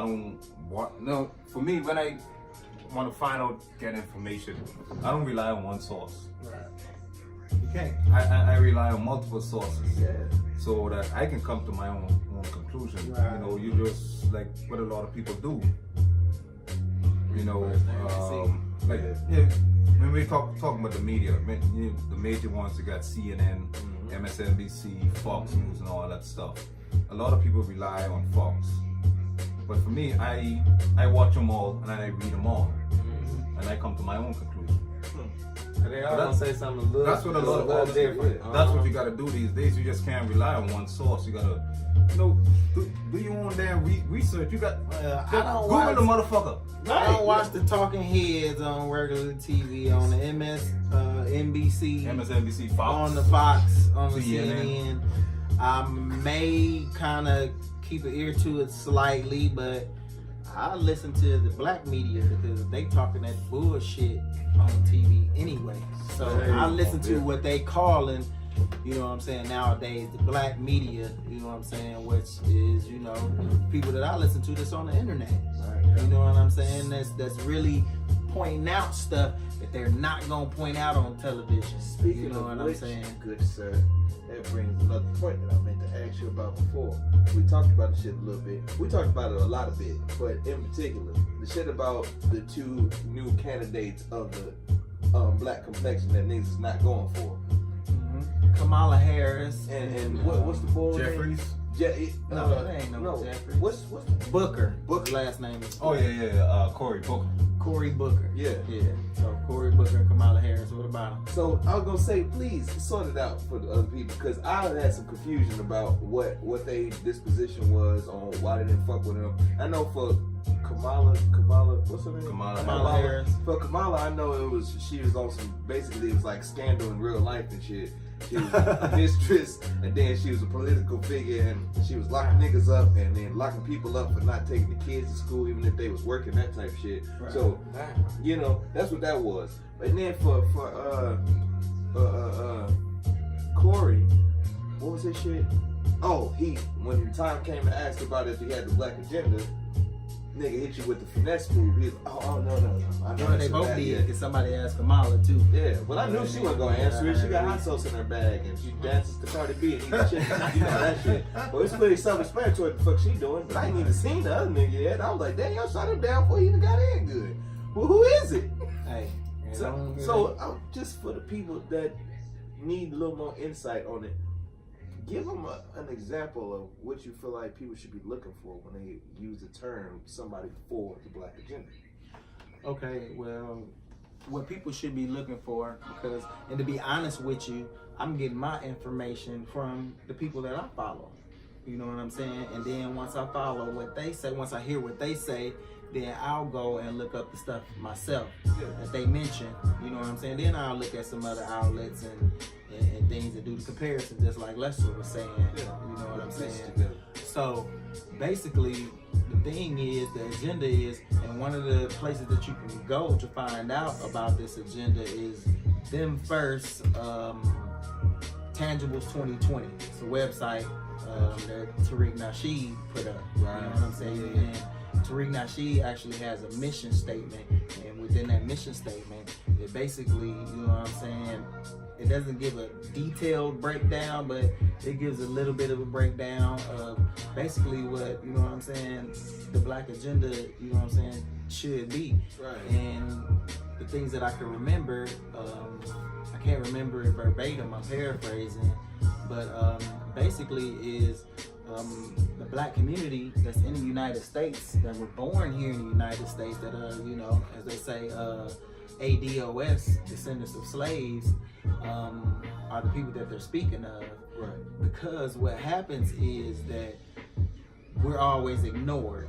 Speaker 6: don't want. No, for me, when I want to find out, get information, I don't rely on one source.
Speaker 3: You can't.
Speaker 6: I rely on multiple sources.
Speaker 4: Yeah.
Speaker 6: So that I can come to my own conclusion.
Speaker 3: Right.
Speaker 6: You just like what a lot of people do. Like when we talking about the media, the major ones, you got CNN, MSNBC, Fox News, and all that stuff. A lot of people rely on Fox, but for me, I watch them all and I read them all, and I come to my own conclusion.
Speaker 5: And they all gonna say something a little,
Speaker 6: That's what a lot of artists
Speaker 5: different.
Speaker 6: That's what you gotta do these days. You just can't rely on one source. You gotta, do your own damn research. You got
Speaker 3: I don't
Speaker 6: Google
Speaker 3: watch-
Speaker 6: the motherfucker.
Speaker 3: I don't watch the talking heads on regular TV, on the NBC,
Speaker 6: MSNBC, Fox.
Speaker 3: on the Fox, on the
Speaker 6: CNN.
Speaker 3: CNN. I may kind of keep an ear to it slightly, but I listen to the black media because they talking that bullshit on TV anyway. So I listen to what they calling, nowadays the black media, which is, people that I listen to that's on the internet. You know what I'm saying? That's really pointing out stuff that they're not gonna point out on television.
Speaker 7: Speaking
Speaker 3: You know
Speaker 7: of
Speaker 3: what
Speaker 7: which,
Speaker 3: I'm saying?
Speaker 7: good sir, that brings another point that I meant to ask you about before. We talked about the shit a little bit. We talked about it a lot of bit, but in particular, the shit about the two new candidates of the black complexion that niggas is not going for.
Speaker 3: Kamala Harris
Speaker 7: And what's the boy name?
Speaker 6: Jeffries.
Speaker 3: No, that ain't no Jeffries.
Speaker 7: What's
Speaker 3: Booker.
Speaker 7: Booker.
Speaker 3: Last name is
Speaker 6: Oh yeah. Cory Booker.
Speaker 3: Cory Booker.
Speaker 7: Yeah.
Speaker 3: So Cory Booker and Kamala Harris. What about him?
Speaker 7: So I was gonna say, please sort it out for the other people, because I had some confusion about what their disposition was on why they didn't fuck with him. I know for Kamala, what's her name?
Speaker 3: Kamala Harris.
Speaker 7: For Kamala, I know she was on some, basically it was like scandal in real life and shit. She was a mistress, and then she was a political figure, and she was locking niggas up and then locking people up for not taking the kids to school even if they was working, that type of shit.
Speaker 3: Right.
Speaker 7: So, that's what that was. And then for Cory, what was his shit? Oh, when the time came to ask about if he had the black agenda, nigga hit you with the finesse move. He was, oh no. I know
Speaker 3: They
Speaker 7: that's
Speaker 3: both
Speaker 7: bad,
Speaker 3: did,
Speaker 7: yeah.
Speaker 3: because somebody asked Kamala too.
Speaker 7: Yeah, well, I knew she wasn't gonna answer it. She got hot sauce in her bag and she dances to Cardi B and eats chicken. That shit. But it's pretty self-explanatory what the fuck she doing. But I ain't even seen the other nigga yet. I was like, damn, y'all shot him down before he even got in good. Well, who is it?
Speaker 3: Hey.
Speaker 7: So just for the people that need a little more insight on it, give them an example of what you feel like people should be looking for when they use the term somebody for the black agenda.
Speaker 3: Okay, well, what people should be looking for, and to be honest with you, I'm getting my information from the people that I follow. You know what I'm saying? And then once I follow what they say, once I hear what they say, then I'll go and look up the stuff myself that they mention. You know what I'm saying? Then I'll look at some other outlets and things that do the comparison, just like Lester was saying. You know what I'm saying? So basically, the thing is, the agenda is, and one of the places that you can go to find out about this agenda is them first, Tangibles 2020. It's a website that Tariq Nasheed put up.
Speaker 7: Right.
Speaker 3: You know what I'm saying? And Tariq Nasheed actually has a mission statement, and within that mission statement, it basically, you know what I'm saying, it doesn't give a detailed breakdown, but it gives a little bit of a breakdown of basically what, you know what I'm saying, the black agenda, you know what I'm saying, should be.
Speaker 7: Right.
Speaker 3: And the things that I can remember, I can't remember it verbatim, I'm paraphrasing, but basically is the black community that's in the United States, that were born here in the United States, that as they say, ADOS, descendants of slaves, are the people that they're speaking of.
Speaker 7: Right.
Speaker 3: Because what happens is that we're always ignored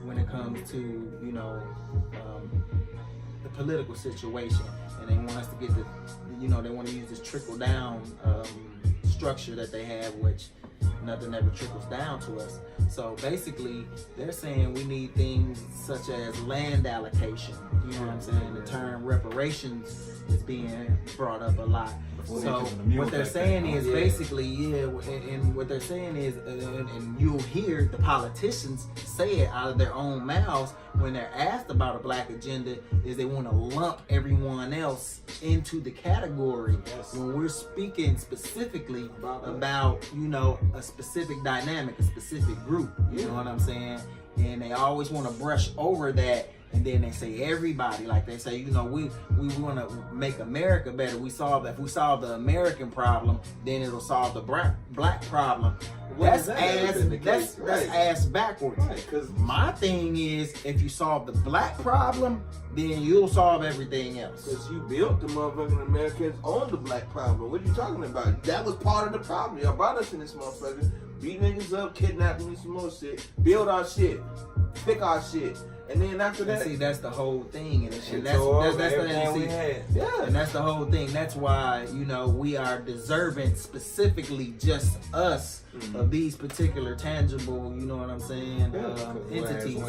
Speaker 3: when it comes to, the political situation, and they want us to get the, you know, they want to use this trickle down structure that they have, which nothing ever trickles down to us. So basically, they're saying we need things such as land allocation. You know what I'm saying? The term reparations is being brought up a lot. So what they're saying is basically, and what they're saying is, and you'll hear the politicians say it out of their own mouths when they're asked about a black agenda, is they want to lump everyone else into the category. When we're speaking specifically about, you know, a specific dynamic, a specific group, you know what I'm saying? And they always want to brush over that. And then they say everybody, like they say, you know, we want to make America better. If we solve the American problem, then it'll solve the black problem. That's ass backwards. Because my thing is, if you solve the black problem, then you'll solve everything else.
Speaker 7: Because you built the motherfucking Americans on the black problem. What are you talking about? That was part of the problem. Y'all brought us in this motherfucker. Beat niggas up, kidnapping me, some more shit. Build our shit. Pick our shit. And then after that,
Speaker 3: see, that's the whole thing, and that's
Speaker 5: everything we had.
Speaker 3: Yeah, and that's the whole thing. That's why, you know, we are deserving, specifically just us, of these particular tangible, you know what I'm saying, entities.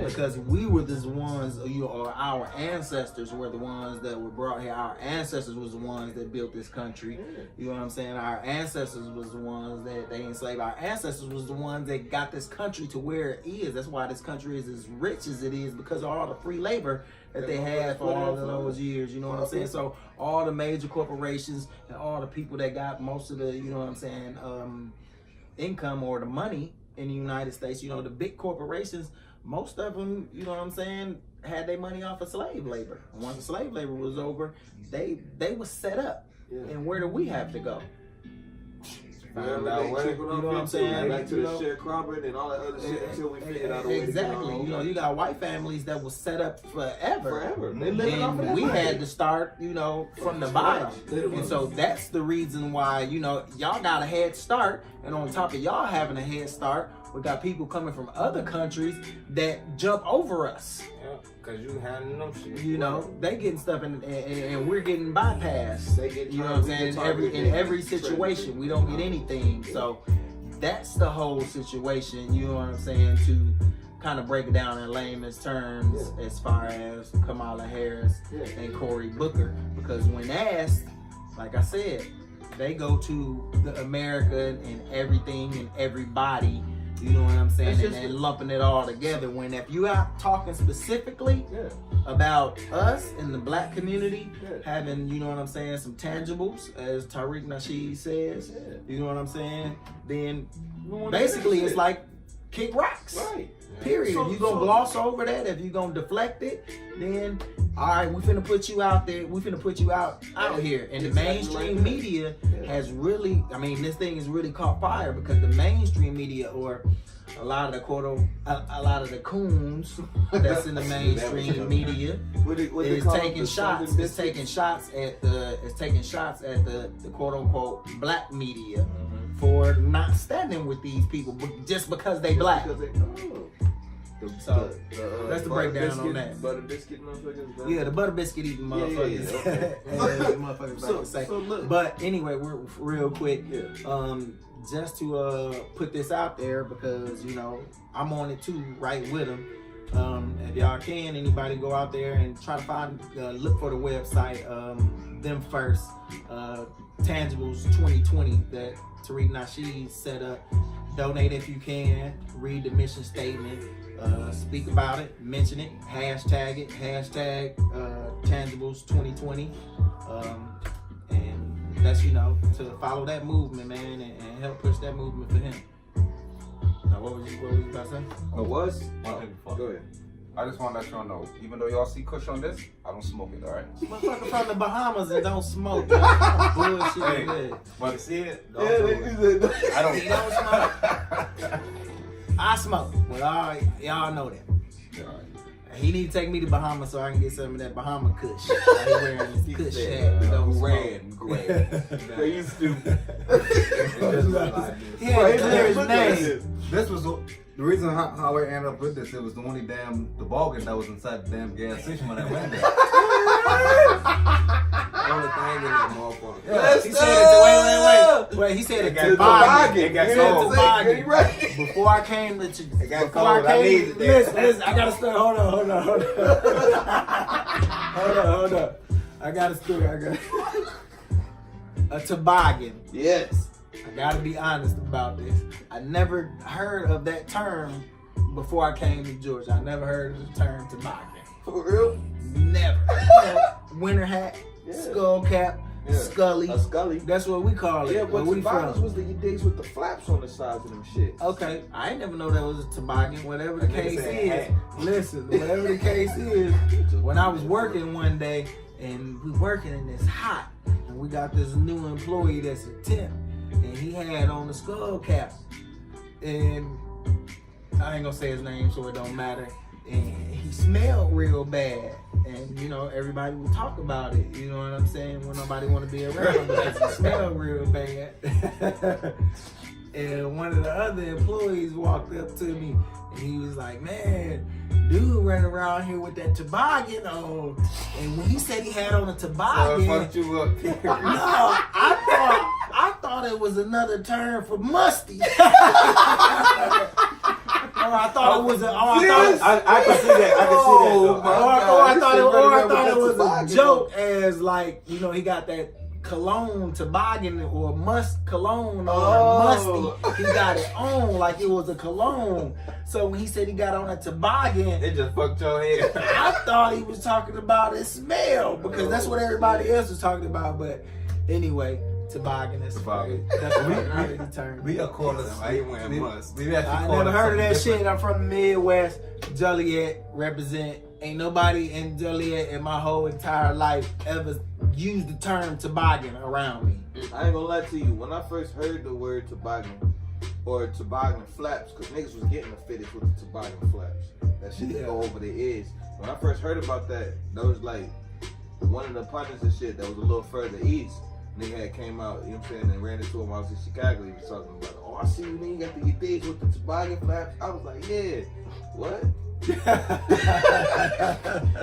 Speaker 3: Because we were the ones, you know, or our ancestors were the ones that were brought here. Our ancestors was the ones that built this country. You know what I'm saying? Our ancestors was the ones that they enslaved. Our ancestors was the ones that got this country to where it is. That's why this country is as rich as it is, because of all the free labor that they had for all of those years. You know what I'm saying? So all the major corporations and all the people that got most of the, you know what I'm saying, income or the money in the United States, you know, the big corporations, most of them, you know what I'm saying, had their money off of slave labor. And once the slave labor was over, they was set up. And where do we have to go?
Speaker 7: Find out where,
Speaker 3: you know what I'm saying?
Speaker 7: Back to the sharecropping and all that other shit until we figured out a way to get
Speaker 3: Exactly. You know, you got white families that was set up forever.
Speaker 7: They living off of that
Speaker 3: we
Speaker 7: money.
Speaker 3: had to start, you know, from the bottom. And so that's the reason why, you know, y'all got a head start. And on top of y'all having a head start, we got people coming from other countries that jump over us.
Speaker 5: Yeah, because you handling them shit.
Speaker 3: You know, they getting stuff and we're getting bypassed.
Speaker 7: They get,
Speaker 3: you know what I'm saying? In every situation, we don't get anything. So that's the whole situation, you know what I'm saying, to kind of break it down in layman's terms as far as Kamala Harris and Cory Booker. Because when asked, like I said, they go to the America and everything and everybody, you know what I'm saying, and lumping it all together. When if you are talking specifically about us in the black community having, you know what I'm saying, some tangibles, as Tariq Nasheed says, you know what I'm saying, then basically it's like kick rocks.
Speaker 7: Right.
Speaker 3: Period.
Speaker 7: So,
Speaker 3: if you gonna gloss over that, if you gonna deflect it, then all right, we finna put you out there. We finna put you out here. And the mainstream media has really, I mean, this thing has really caught fire because the mainstream media, or a lot of the a lot of the coons that's in the mainstream media is taking shots. It's taking shots at the quote unquote black media for not standing with these people just because they black. So that's the breakdown on that.
Speaker 7: Butter biscuit motherfuckers.
Speaker 3: Yeah, the butter biscuit eating motherfuckers.
Speaker 7: Look.
Speaker 3: But anyway, we're real quick. Just to put this out there, because you know I'm on it too, right with them. If y'all can, anybody go out there and try to find, look for the website, them first, Tangibles 2020 that Tariq Nasheed set up. Donate if you can. Read the mission statement. Speak about it. Mention it. Hashtag it. Hashtag Tangibles 2020. And that's, you know, to follow that movement, man, and help push that movement for him. Now, what was you about to say?
Speaker 7: Go ahead.
Speaker 6: I just want to let y'all know, even though y'all see Kush on this, I don't smoke it, alright?
Speaker 3: Motherfucker from the Bahamas and don't smoke. Bullshit.
Speaker 6: Hey,
Speaker 5: But you see it?
Speaker 6: I don't.
Speaker 3: He don't smoke. I smoke. Well, y'all know that.
Speaker 6: Yeah, all right.
Speaker 3: He need to take me to Bahamas so I can get some of that Bahama Kush. He wearing his Kush hat with those
Speaker 7: red and gray. Are you stupid?
Speaker 3: He had to clear his name.
Speaker 6: This was The reason how I ended up with this, it was the only damn toboggan that was inside the damn gas station when I went there.
Speaker 5: Only thing in that motherfucker.
Speaker 3: Yeah, he said it. Wait. He said it got
Speaker 4: toboggan.
Speaker 5: It got
Speaker 3: Yeah,
Speaker 5: cold.
Speaker 3: toboggan.
Speaker 4: You right.
Speaker 3: Before I came to,
Speaker 5: It got
Speaker 3: before
Speaker 5: cold. I needed that.
Speaker 3: listen, I gotta start. Hold on. I gotta start. A toboggan.
Speaker 7: Yes.
Speaker 3: I gotta be honest about this. I never heard of that term before I came to Georgia. I never heard of the term toboggan.
Speaker 7: For real?
Speaker 3: Never. Winter hat,
Speaker 7: Yeah.
Speaker 3: skull cap,
Speaker 7: Yeah.
Speaker 3: scully.
Speaker 7: A scully.
Speaker 3: That's what we call it.
Speaker 7: Yeah,
Speaker 3: Where
Speaker 7: but
Speaker 3: we
Speaker 7: toboggans
Speaker 3: from?
Speaker 7: was the days with the flaps on the sides of them shit.
Speaker 3: Okay, I ain't never know that was a toboggan. Whatever the
Speaker 5: That nigga
Speaker 3: case
Speaker 5: said
Speaker 3: is,
Speaker 5: hat.
Speaker 3: listen. Whatever the case is, when I was working one day and we working and it's hot, and we got this new employee that's a temp, and he had on the skull cap, and I ain't gonna say his name so it don't matter. And he smelled real bad, and you know everybody would talk about it. You know what I'm saying? When nobody want to be around him because he smelled real bad. And one of the other employees walked up to me, and he was like, "Man, dude running around here with that toboggan on." And when he said he had on a
Speaker 5: So
Speaker 3: toboggan,
Speaker 5: it fucked you up.
Speaker 3: no, I thought it was another term for musty. Or I thought it was a.
Speaker 5: I can see that. I can see that. Though.
Speaker 3: Or I thought it was
Speaker 7: toboggan.
Speaker 3: a joke, as like, you know, he got that cologne toboggan or musk cologne or musty. He got it on like it was a cologne. So when he said he got on a toboggan,
Speaker 5: It just fucked your head.
Speaker 3: I thought he was talking about his smell because that's what everybody else was talking about. But anyway, toboggan is
Speaker 6: Toboggan.
Speaker 3: that's really the term.
Speaker 6: We are called it.
Speaker 5: I ain't wearing must.
Speaker 6: We actually
Speaker 3: I
Speaker 6: call
Speaker 3: never
Speaker 6: it
Speaker 3: heard of that
Speaker 6: something
Speaker 3: shit. I'm from the Midwest. Joliet represent. Ain't nobody in Joliet in my whole entire life ever used the term toboggan around me.
Speaker 7: I ain't gonna lie to you. When I first heard the word toboggan or toboggan flaps, because niggas was getting the fetish with the toboggan flaps. That shit that go over their ears. When I first heard about that, that was like one of the partners and shit that was a little further east. Nigga had came out, you know what I'm saying, and ran into him. I was in Chicago. He was talking about, oh, I see you, nigga, you got your things with the toboggan flaps. I was like, yeah, what?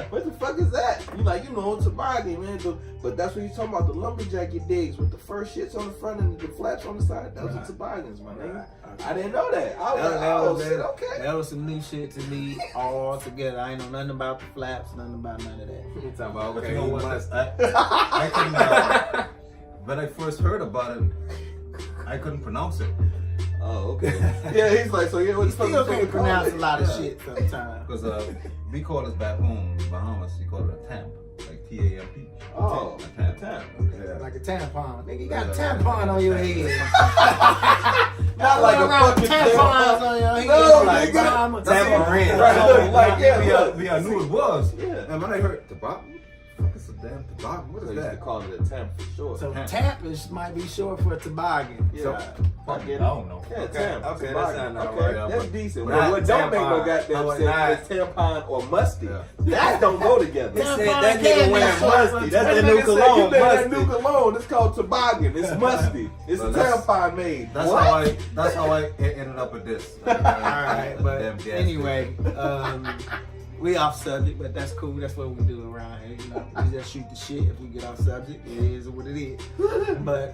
Speaker 7: What the fuck is that? You like, you know, toboggan, man. But that's what you talking about, the lumberjack your digs with the fur shits on the front and the flaps on the side. Those are toboggans, my nigga. I didn't know that. I was like, oh, shit, okay.
Speaker 3: That was some new shit to me all together. I ain't know nothing about the flaps, nothing about none of that.
Speaker 5: You talking about,
Speaker 6: But
Speaker 5: okay,
Speaker 6: you know
Speaker 5: you
Speaker 6: what?
Speaker 5: must.
Speaker 6: I can, when I first heard about it, I couldn't pronounce it.
Speaker 7: Oh, okay. Yeah, he's like, so yeah, what
Speaker 3: You
Speaker 7: the fuck
Speaker 3: still
Speaker 7: you
Speaker 3: can't
Speaker 7: gonna call
Speaker 3: pronounce
Speaker 7: it?
Speaker 3: a lot of shit sometimes.
Speaker 6: Because we call it back home in Bahamas, we call it a tamp, like T-A-M-P.
Speaker 7: Oh,
Speaker 6: A tamp.
Speaker 7: time.
Speaker 6: Yeah.
Speaker 3: Like a tampon. Nigga, you got a tampon on your head.
Speaker 7: Not like a fucking
Speaker 3: tampons on your head.
Speaker 7: No,
Speaker 3: like,
Speaker 7: nigga.
Speaker 3: Bahama.
Speaker 5: Tambourine.
Speaker 7: Right, look, like, yeah, look.
Speaker 6: I knew it was.
Speaker 7: Yeah.
Speaker 6: And when I heard toboggan, fuck is a damn toboggan? What
Speaker 7: So
Speaker 6: is
Speaker 7: you used to
Speaker 6: that?
Speaker 7: call it a temp for sure.
Speaker 3: So tampish might be short for toboggan.
Speaker 7: Yeah. I get it.
Speaker 6: I don't know.
Speaker 7: Yeah,
Speaker 5: Okay,
Speaker 7: temp.
Speaker 5: okay, that
Speaker 7: toboggan.
Speaker 5: sound
Speaker 7: Okay,
Speaker 5: alright,
Speaker 7: that's
Speaker 6: but
Speaker 7: decent.
Speaker 5: not
Speaker 7: But what don't make no
Speaker 5: tampon.
Speaker 7: goddamn
Speaker 5: How
Speaker 7: sense
Speaker 5: about
Speaker 7: is tampon or musty.
Speaker 6: Yeah.
Speaker 7: That don't go together.
Speaker 5: They said
Speaker 3: Tampon
Speaker 5: that
Speaker 3: can
Speaker 5: nigga
Speaker 3: be
Speaker 5: wearing
Speaker 3: short
Speaker 5: musty.
Speaker 3: for
Speaker 5: That's
Speaker 7: That
Speaker 5: the
Speaker 7: nigga
Speaker 5: new
Speaker 7: said,
Speaker 5: cologne,
Speaker 7: you know that
Speaker 5: musty.
Speaker 7: new cologne. It's called toboggan. It's musty. It's
Speaker 6: Well,
Speaker 7: a
Speaker 6: that's-
Speaker 7: tampon made.
Speaker 6: That's
Speaker 7: What?
Speaker 6: how I ended up with this.
Speaker 3: Alright, but
Speaker 6: Damn gas
Speaker 3: anyway, we off subject, but that's cool. That's what we do around here. You know, we just shoot the shit. If we get off subject, it is what it is. But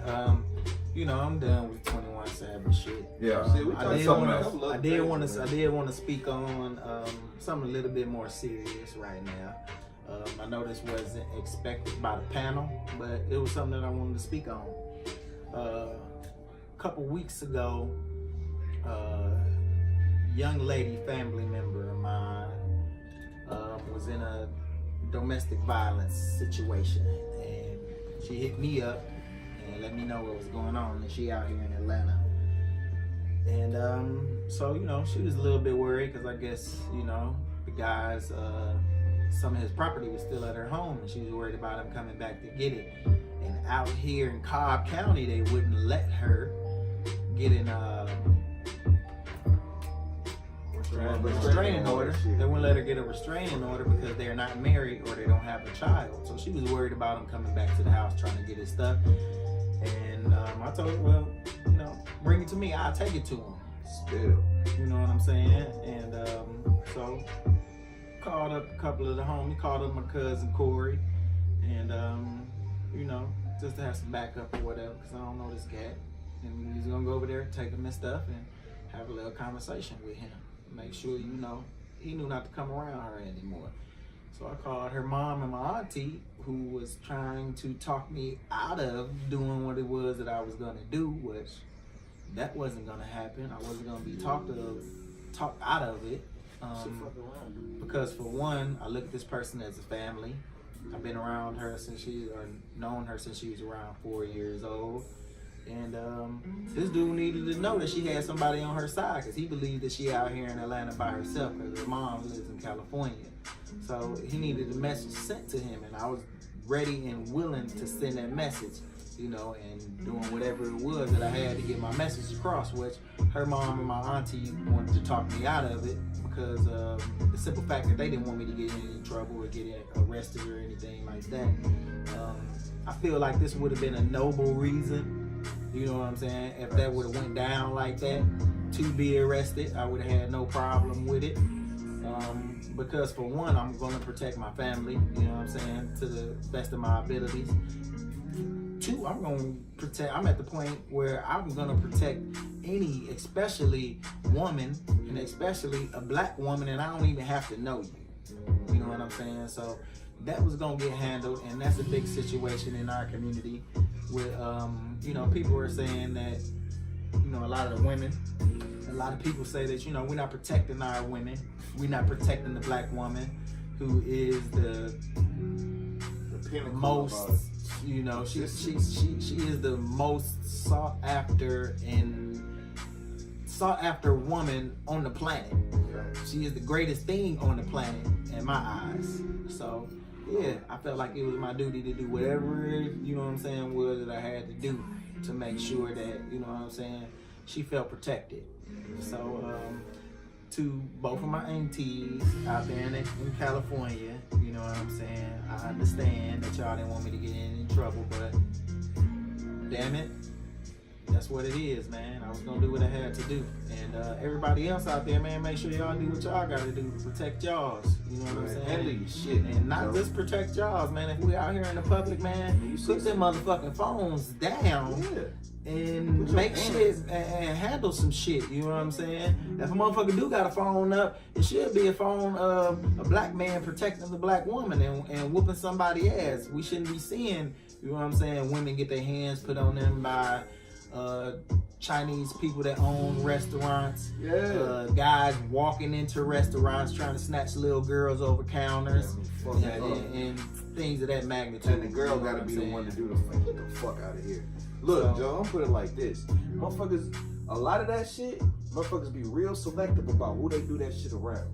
Speaker 3: you know, I'm done with 21 Savage shit.
Speaker 6: Yeah.
Speaker 7: See, we
Speaker 3: I
Speaker 7: talking
Speaker 3: did
Speaker 7: something
Speaker 3: wanna-
Speaker 7: else.
Speaker 3: I did want to speak on something a little bit more serious right now. I know this wasn't expected by the panel, but it was something that I wanted to speak on. A couple weeks ago, young lady, family member of mine, was in a domestic violence situation, and she hit me up and let me know what was going on, and she out here in Atlanta. And so, you know, she was a little bit worried because I guess, you know, the guys, some of his property was still at her home, and she was worried about him coming back to get it. And out here in Cobb County, they wouldn't let her get in a restraining order. They wouldn't let her get a restraining order because they're not married or they don't have a child. So she was worried about him coming back to the house trying to get his stuff. And I told her, well, you know, bring it to me. I'll take it to him.
Speaker 7: Still.
Speaker 3: You know what I'm saying? And so called up a couple of the homies, called up my cousin Corey, and you know, just to have some backup or whatever, because I don't know this cat. And we was gonna go over there, take him and stuff, and have a little conversation with him. Make sure, you know, he knew not to come around her anymore. So I called her mom and my auntie, who was trying to talk me out of doing what it was that I was gonna do, which that wasn't gonna happen. I wasn't gonna be talked out of it. Because for one, I look at this person as a family. I've been around her known her since she was around 4 years old. And this dude needed to know that she had somebody on her side, because he believed that she out here in Atlanta by herself, because her mom lives in California. So he needed a message sent to him, and I was ready and willing to send that message, you know, and doing whatever it was that I had to get my message across, which her mom and my auntie wanted to talk me out of it because of the simple fact that they didn't want me to get in any trouble or get arrested or anything like that. I feel like this would have been a noble reason, you know what I'm saying? If that would have went down like that to be arrested, I would have had no problem with it. Because for one, I'm going to protect my family, you know what I'm saying, to the best of my abilities. Two, I'm at the point where I'm going to protect any, especially woman, and especially a black woman, and I don't even have to know you. You know what I'm saying? So that was going to get handled, and that's a big situation in our community with, you know, people are saying that, you know, a lot of the women, a lot of people say that, you know, we're not protecting our women. We're not protecting the black woman, who is the most, you know, she is the most sought after woman on the planet. She is the greatest thing on the planet in my eyes. So yeah, I felt like it was my duty to do whatever, you know what I'm saying, was that I had to do to make sure that, you know what I'm saying, she felt protected. So to both of my aunties out there in California, you know what I'm saying, I understand that y'all didn't want me to get in any trouble, but damn it, that's what it is, man. I was gonna do what I had to do. And everybody else out there, man, make sure y'all do what y'all gotta do to protect y'all's. You know what I'm saying?
Speaker 7: Handle your shit.
Speaker 3: And not just protect y'all's, man. If we out here in the public, man, put them motherfucking phones down.
Speaker 7: Yeah.
Speaker 3: And make shit and handle some shit, you know what I'm saying? If a motherfucker do got a phone up, it should be a phone of a black man protecting the black woman and whooping somebody's ass. We shouldn't be seeing, you know what I'm saying, women get their hands put on them by Chinese people that own restaurants.
Speaker 7: Yeah.
Speaker 3: Guys walking into restaurants trying to snatch little girls over counters and things of that magnitude.
Speaker 7: And the girl gotta be the one to do the fuck. Get the fuck out of here. Look, Joe, I'm put it like this. Motherfuckers, a lot of that shit, motherfuckers be real selective about who they do that shit around.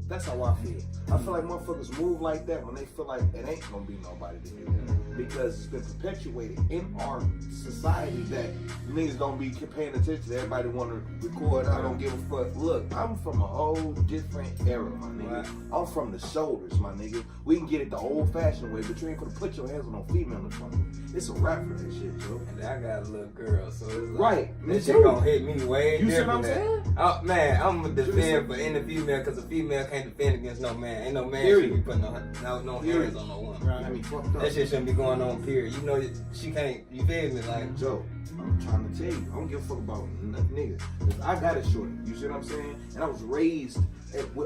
Speaker 7: That's how I feel. I feel like motherfuckers move like that when they feel like it ain't gonna be nobody to do that. Because it's been perpetuated in our society that niggas don't be paying attention to everybody wanna record. I don't give a fuck. Look, I'm from a whole different era, my nigga. I'm from the shoulders, my nigga. We can get it the old fashioned way, but you ain't gonna put your hands on no female in front of me. It's a rap for that shit, Joe.
Speaker 5: And I got a little girl, so it's like,
Speaker 7: right.
Speaker 5: That shit gonna hit me way
Speaker 7: You
Speaker 5: different.
Speaker 7: see what I'm saying?
Speaker 5: Oh, man, I'm gonna defend for any female, because a female can't defend against no man. Ain't no man should be putting no hands on no woman.
Speaker 7: Right. I mean, fucked up.
Speaker 5: That shit shouldn't be going on, period. You know, she can't, you feel me? Like,
Speaker 7: Joe, I'm trying to tell you, I don't give a fuck about nothing, nigga. 'Cause I got it shorty, you see what I'm saying? And I was raised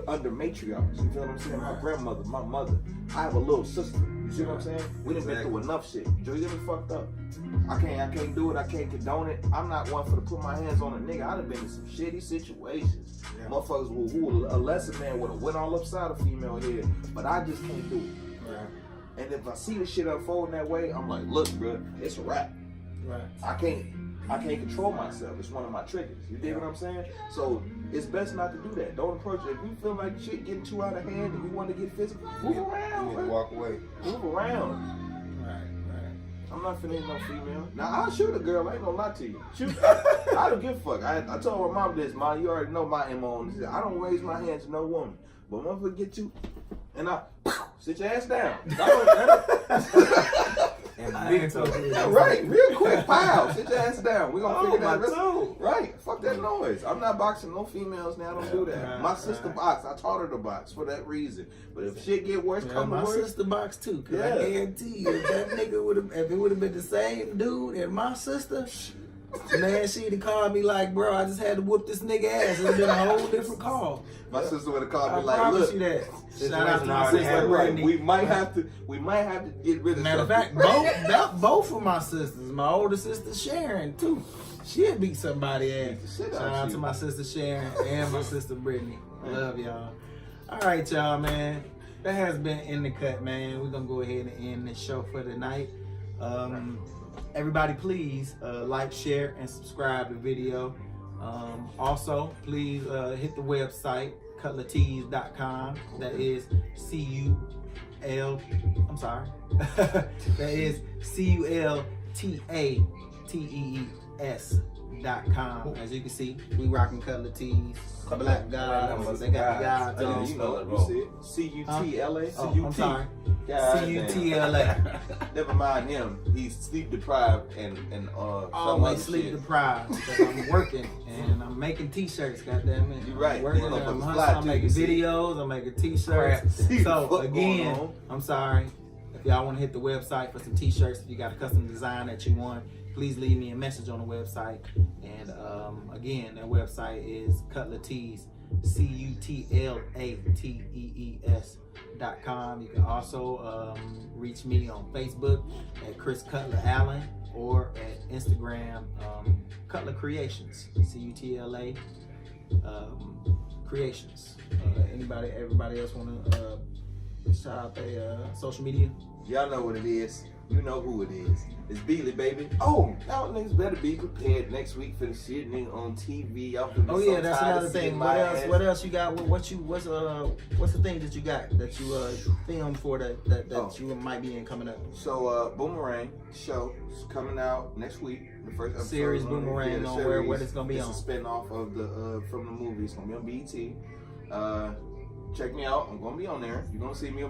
Speaker 7: under matriarchs, you feel what I'm saying? My grandmother, my mother. I have a little sister, you see what I'm saying? We done been through enough shit. Joe, you get me fucked up. I can't do it, I can't condone it. I'm not one for to put my hands on a nigga. I done been in some shitty situations. Yeah. Motherfuckers who a lesser man would have went all upside a female head, but I just can't do it. Right. And if I see the shit unfolding that way, I'm like, look, bro, it's a wrap. Right. I can't control myself. It's one of my triggers. You dig what I'm saying? So it's best not to do that. Don't approach it. If you feel like shit getting too out of hand and you want to get physical, move around.
Speaker 5: you need to walk away.
Speaker 7: Move around. Right. I'm not finna hit no female. Now I'll shoot a girl. I ain't gonna lie to you. Shoot. I don't give a fuck. I told my mom this. Mom, you already know my MO on this. I don't raise my hand to no woman. But motherfucker get you, and I sit your ass down.
Speaker 5: And
Speaker 3: I
Speaker 5: big
Speaker 3: ain't
Speaker 5: toe.
Speaker 3: talking
Speaker 4: Yeah, right, real quick, pow, sit your ass down. We gonna
Speaker 5: Oh,
Speaker 4: figure that
Speaker 5: my
Speaker 4: rest.
Speaker 5: toe.
Speaker 4: Right, fuck that noise. I'm not boxing no females now. Don't do that.
Speaker 3: Right,
Speaker 4: My sister boxed. I taught her to box for that reason. But if shit get worse,
Speaker 3: Yeah,
Speaker 4: come to
Speaker 3: my
Speaker 4: worse.
Speaker 3: sister boxed too. Cause I
Speaker 4: Yeah.
Speaker 3: guarantee you, if that nigga would have, if it would have been the same dude and my sister, man, she'd have called me like, bro, I just had to whoop this nigga ass. It'd been a whole different call.
Speaker 4: My sister would have called
Speaker 3: I
Speaker 4: me like,
Speaker 3: promise
Speaker 4: look,
Speaker 3: you that. Shout out to my
Speaker 5: already
Speaker 3: sister
Speaker 5: happened.
Speaker 4: right,
Speaker 3: Brittany.
Speaker 4: we might have to get rid of
Speaker 3: Matter of
Speaker 4: something.
Speaker 3: fact, both of my sisters, my older sister Sharon too, she'll beat somebody ass.
Speaker 4: Beat the shit
Speaker 3: Shout
Speaker 4: out
Speaker 3: out
Speaker 4: you.
Speaker 3: to my sister Sharon and my sister Brittany. Love y'all. All right, y'all, man. That has been In the Cut, man. We're gonna go ahead and end the show for tonight. Everybody, please like, share, and subscribe to the video. Also, please hit the website cutlatees.com. That is I'm sorry. That is CULTATEES.com. As you can see, we rocking Cutler Tees. Black guys, they got the guys
Speaker 4: Yeah,
Speaker 3: on.
Speaker 4: you know it. You see it. C-U-T-L-A.
Speaker 3: Oh, I'm sorry.
Speaker 4: C-U-T-L-A.
Speaker 3: CUTLA.
Speaker 4: Never mind him. He's sleep deprived and some
Speaker 3: Always
Speaker 4: other
Speaker 3: sleep
Speaker 4: shit.
Speaker 3: deprived because I'm working and I'm making t-shirts, goddamn it.
Speaker 4: You right.
Speaker 3: I'm working,
Speaker 4: These
Speaker 3: I'm
Speaker 4: motherfuckers
Speaker 3: hustling,
Speaker 4: fly
Speaker 3: I'm
Speaker 4: too,
Speaker 3: making
Speaker 4: you see.
Speaker 3: videos, I'm making t-shirts.
Speaker 4: See the
Speaker 3: So
Speaker 4: fuck
Speaker 3: again,
Speaker 4: going on.
Speaker 3: I'm sorry. If y'all want to hit the website for some t-shirts, if you got a custom design that you want, please leave me a message on the website. And again, that website is Cutler Tees, CUTLATEES.com. You can also reach me on Facebook at Chris Cutler Allen or at Instagram Cutler Creations, CUTLA Creations. Everybody else want to shout out their social media?
Speaker 4: Y'all know what it is. You know who it is. It's Beely, baby. Oh, now niggas better be prepared next week for the shit nigga on TV. Y'all finna be
Speaker 3: Oh
Speaker 4: so
Speaker 3: yeah, that's
Speaker 4: tired
Speaker 3: another
Speaker 4: of seeing
Speaker 3: thing.
Speaker 4: my
Speaker 3: What else?
Speaker 4: ass.
Speaker 3: What else you got? What's the thing that you got that you filmed for that you might be in coming up?
Speaker 4: So Boomerang show is coming out next week. The first episode
Speaker 3: Series
Speaker 4: is on the
Speaker 3: Boomerang on
Speaker 4: series.
Speaker 3: where it's gonna be
Speaker 4: It's
Speaker 3: on?
Speaker 4: a spinoff of the from the movie. It's gonna be on BET. Check me out. I'm gonna be on there. You're gonna see me.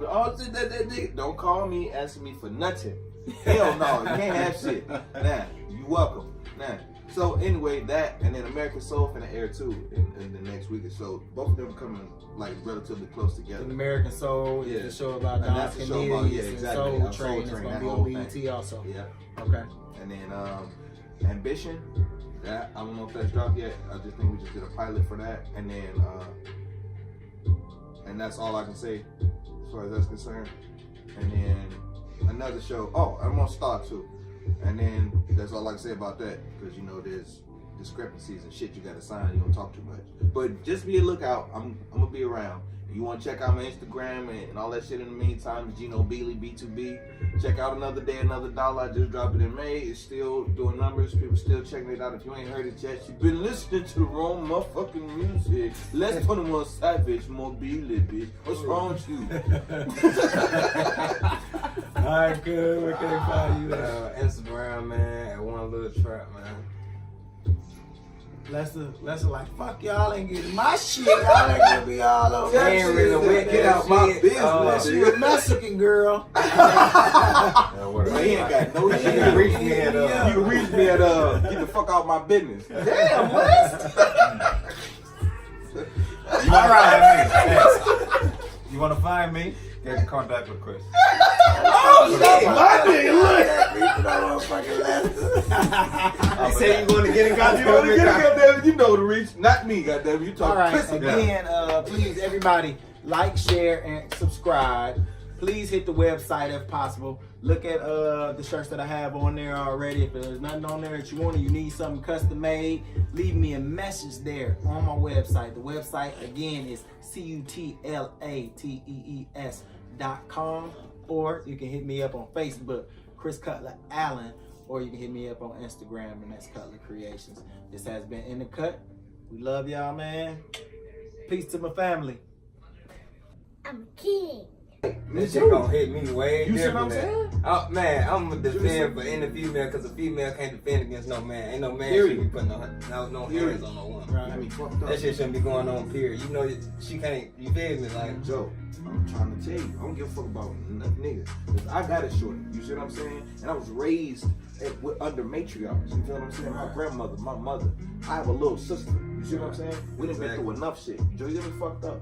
Speaker 4: Don't call me asking me for nothing. Hell no, you can't have shit. Nah, you welcome. Nah. So anyway, that and then American Soul finna air too in the next week or so. Both of them coming like relatively close together.
Speaker 3: American Soul is
Speaker 4: Yeah.
Speaker 3: the show about
Speaker 4: And
Speaker 3: Don
Speaker 4: that's the show about-
Speaker 3: Cornelius
Speaker 4: yeah,
Speaker 3: and
Speaker 4: exactly.
Speaker 3: Soul
Speaker 4: Soul
Speaker 3: Train. It's
Speaker 4: Train,
Speaker 3: gonna
Speaker 4: that
Speaker 3: be
Speaker 4: whole
Speaker 3: on BET
Speaker 4: thing.
Speaker 3: also.
Speaker 4: Yeah.
Speaker 3: Okay.
Speaker 4: And then Ambition. That I don't know if that's dropped yet. I just think we just did a pilot for that. And then and that's all I can say as far as that's concerned. And then another show. Oh, I'm on Star too. And then that's all I can say about that because you know there's discrepancies and shit you gotta sign. You don't talk too much. But just be a lookout. I'm gonna be around. You want to check out my Instagram and all that shit in the meantime, Gino Beely, B2B. Check out Another Day, Another Dollar. I just dropped it in May. It's still doing numbers. People still checking it out. If you ain't heard it yet, you've been listening to the wrong motherfucking music. Let's put them on Savage, more Beely, bitch. What's wrong with you?
Speaker 3: All right, good. Where can they find you at?
Speaker 5: Instagram, man, at One Little Trap, man.
Speaker 3: Lester like, fuck y'all ain't getting my shit. Y'all ain't gonna be all over.
Speaker 4: Yeah,
Speaker 3: that
Speaker 5: ain't
Speaker 3: shit.
Speaker 5: really with
Speaker 4: Get out my
Speaker 5: shit.
Speaker 4: business,
Speaker 3: Unless you a Mexican girl.
Speaker 4: Man, he ain't got no shit.
Speaker 5: You can reach me at,
Speaker 4: You can reach me at get the fuck out my business. Damn, what?
Speaker 6: You want to find me?
Speaker 3: You wanna find me?
Speaker 6: Get in contact with Chris.
Speaker 4: Oh, shit, my
Speaker 5: He said you want to get in contact
Speaker 4: You want to
Speaker 5: with
Speaker 4: get
Speaker 5: me?
Speaker 4: it, goddammit. You know the reach. Not me, goddammit. You talk
Speaker 3: All right,
Speaker 4: Chris.
Speaker 3: again, please, everybody, like, share, and subscribe. Please hit the website if possible. Look at the shirts that I have on there already. If there's nothing on there that you want or you need something custom made, leave me a message there on my website. The website, again, is CUTLATEES.com. Or you can hit me up on Facebook, Chris Cutler Allen, or you can hit me up on Instagram, and that's Cutler Creations. This has been In the Cut. We love y'all, man. Peace to my family.
Speaker 2: I'm a king.
Speaker 5: That shit gonna hit me way
Speaker 4: You see what I'm
Speaker 5: different.
Speaker 4: saying?
Speaker 5: Oh, man, I'm gonna defend for any female because a female can't defend against no man. Ain't no man should be putting no hands on no woman.
Speaker 4: I mean, fucked up.
Speaker 5: That shit shouldn't be going on, period. You know, she can't, you feel me? Like,
Speaker 4: Joe, I'm trying to tell you, I don't give a fuck about nothing, nigga. 'Cause I got it shorty. You see what I'm saying? And I was raised under matriarchs. You feel what I'm saying? My grandmother, my mother. I have a little sister. You see what I'm saying? We done been through enough shit. Joe, you get me fucked up.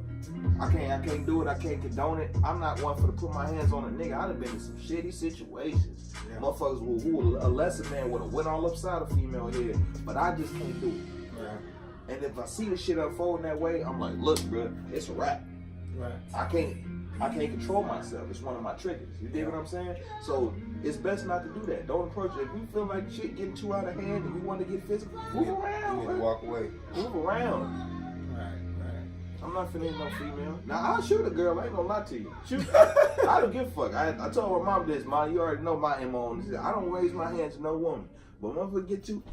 Speaker 4: I can't do it. I can't condone it. I'm not one for to put my hands on a nigga. I done been in some shitty situations. Yeah. Motherfuckers who a lesser man would have went all upside a female head, but I just can't do it.
Speaker 3: Right.
Speaker 4: And if I see the shit unfolding that way, I'm like, look, bro, it's a wrap.
Speaker 3: Right.
Speaker 4: I can't control myself. It's one of my triggers. You dig what I'm saying? So it's best not to do that. Don't approach it. If you feel like shit getting too out of hand and you want to get physical, move around.
Speaker 5: you need to
Speaker 4: Man.
Speaker 5: walk away.
Speaker 4: Move around.
Speaker 3: Right.
Speaker 4: I'm not finna hit no female. Now I'll shoot a girl. I ain't gonna lie to you. Shoot. I don't give a fuck. I told my mom this, Mom. You already know my MO on this. I don't raise my hand to no woman. But when I get you,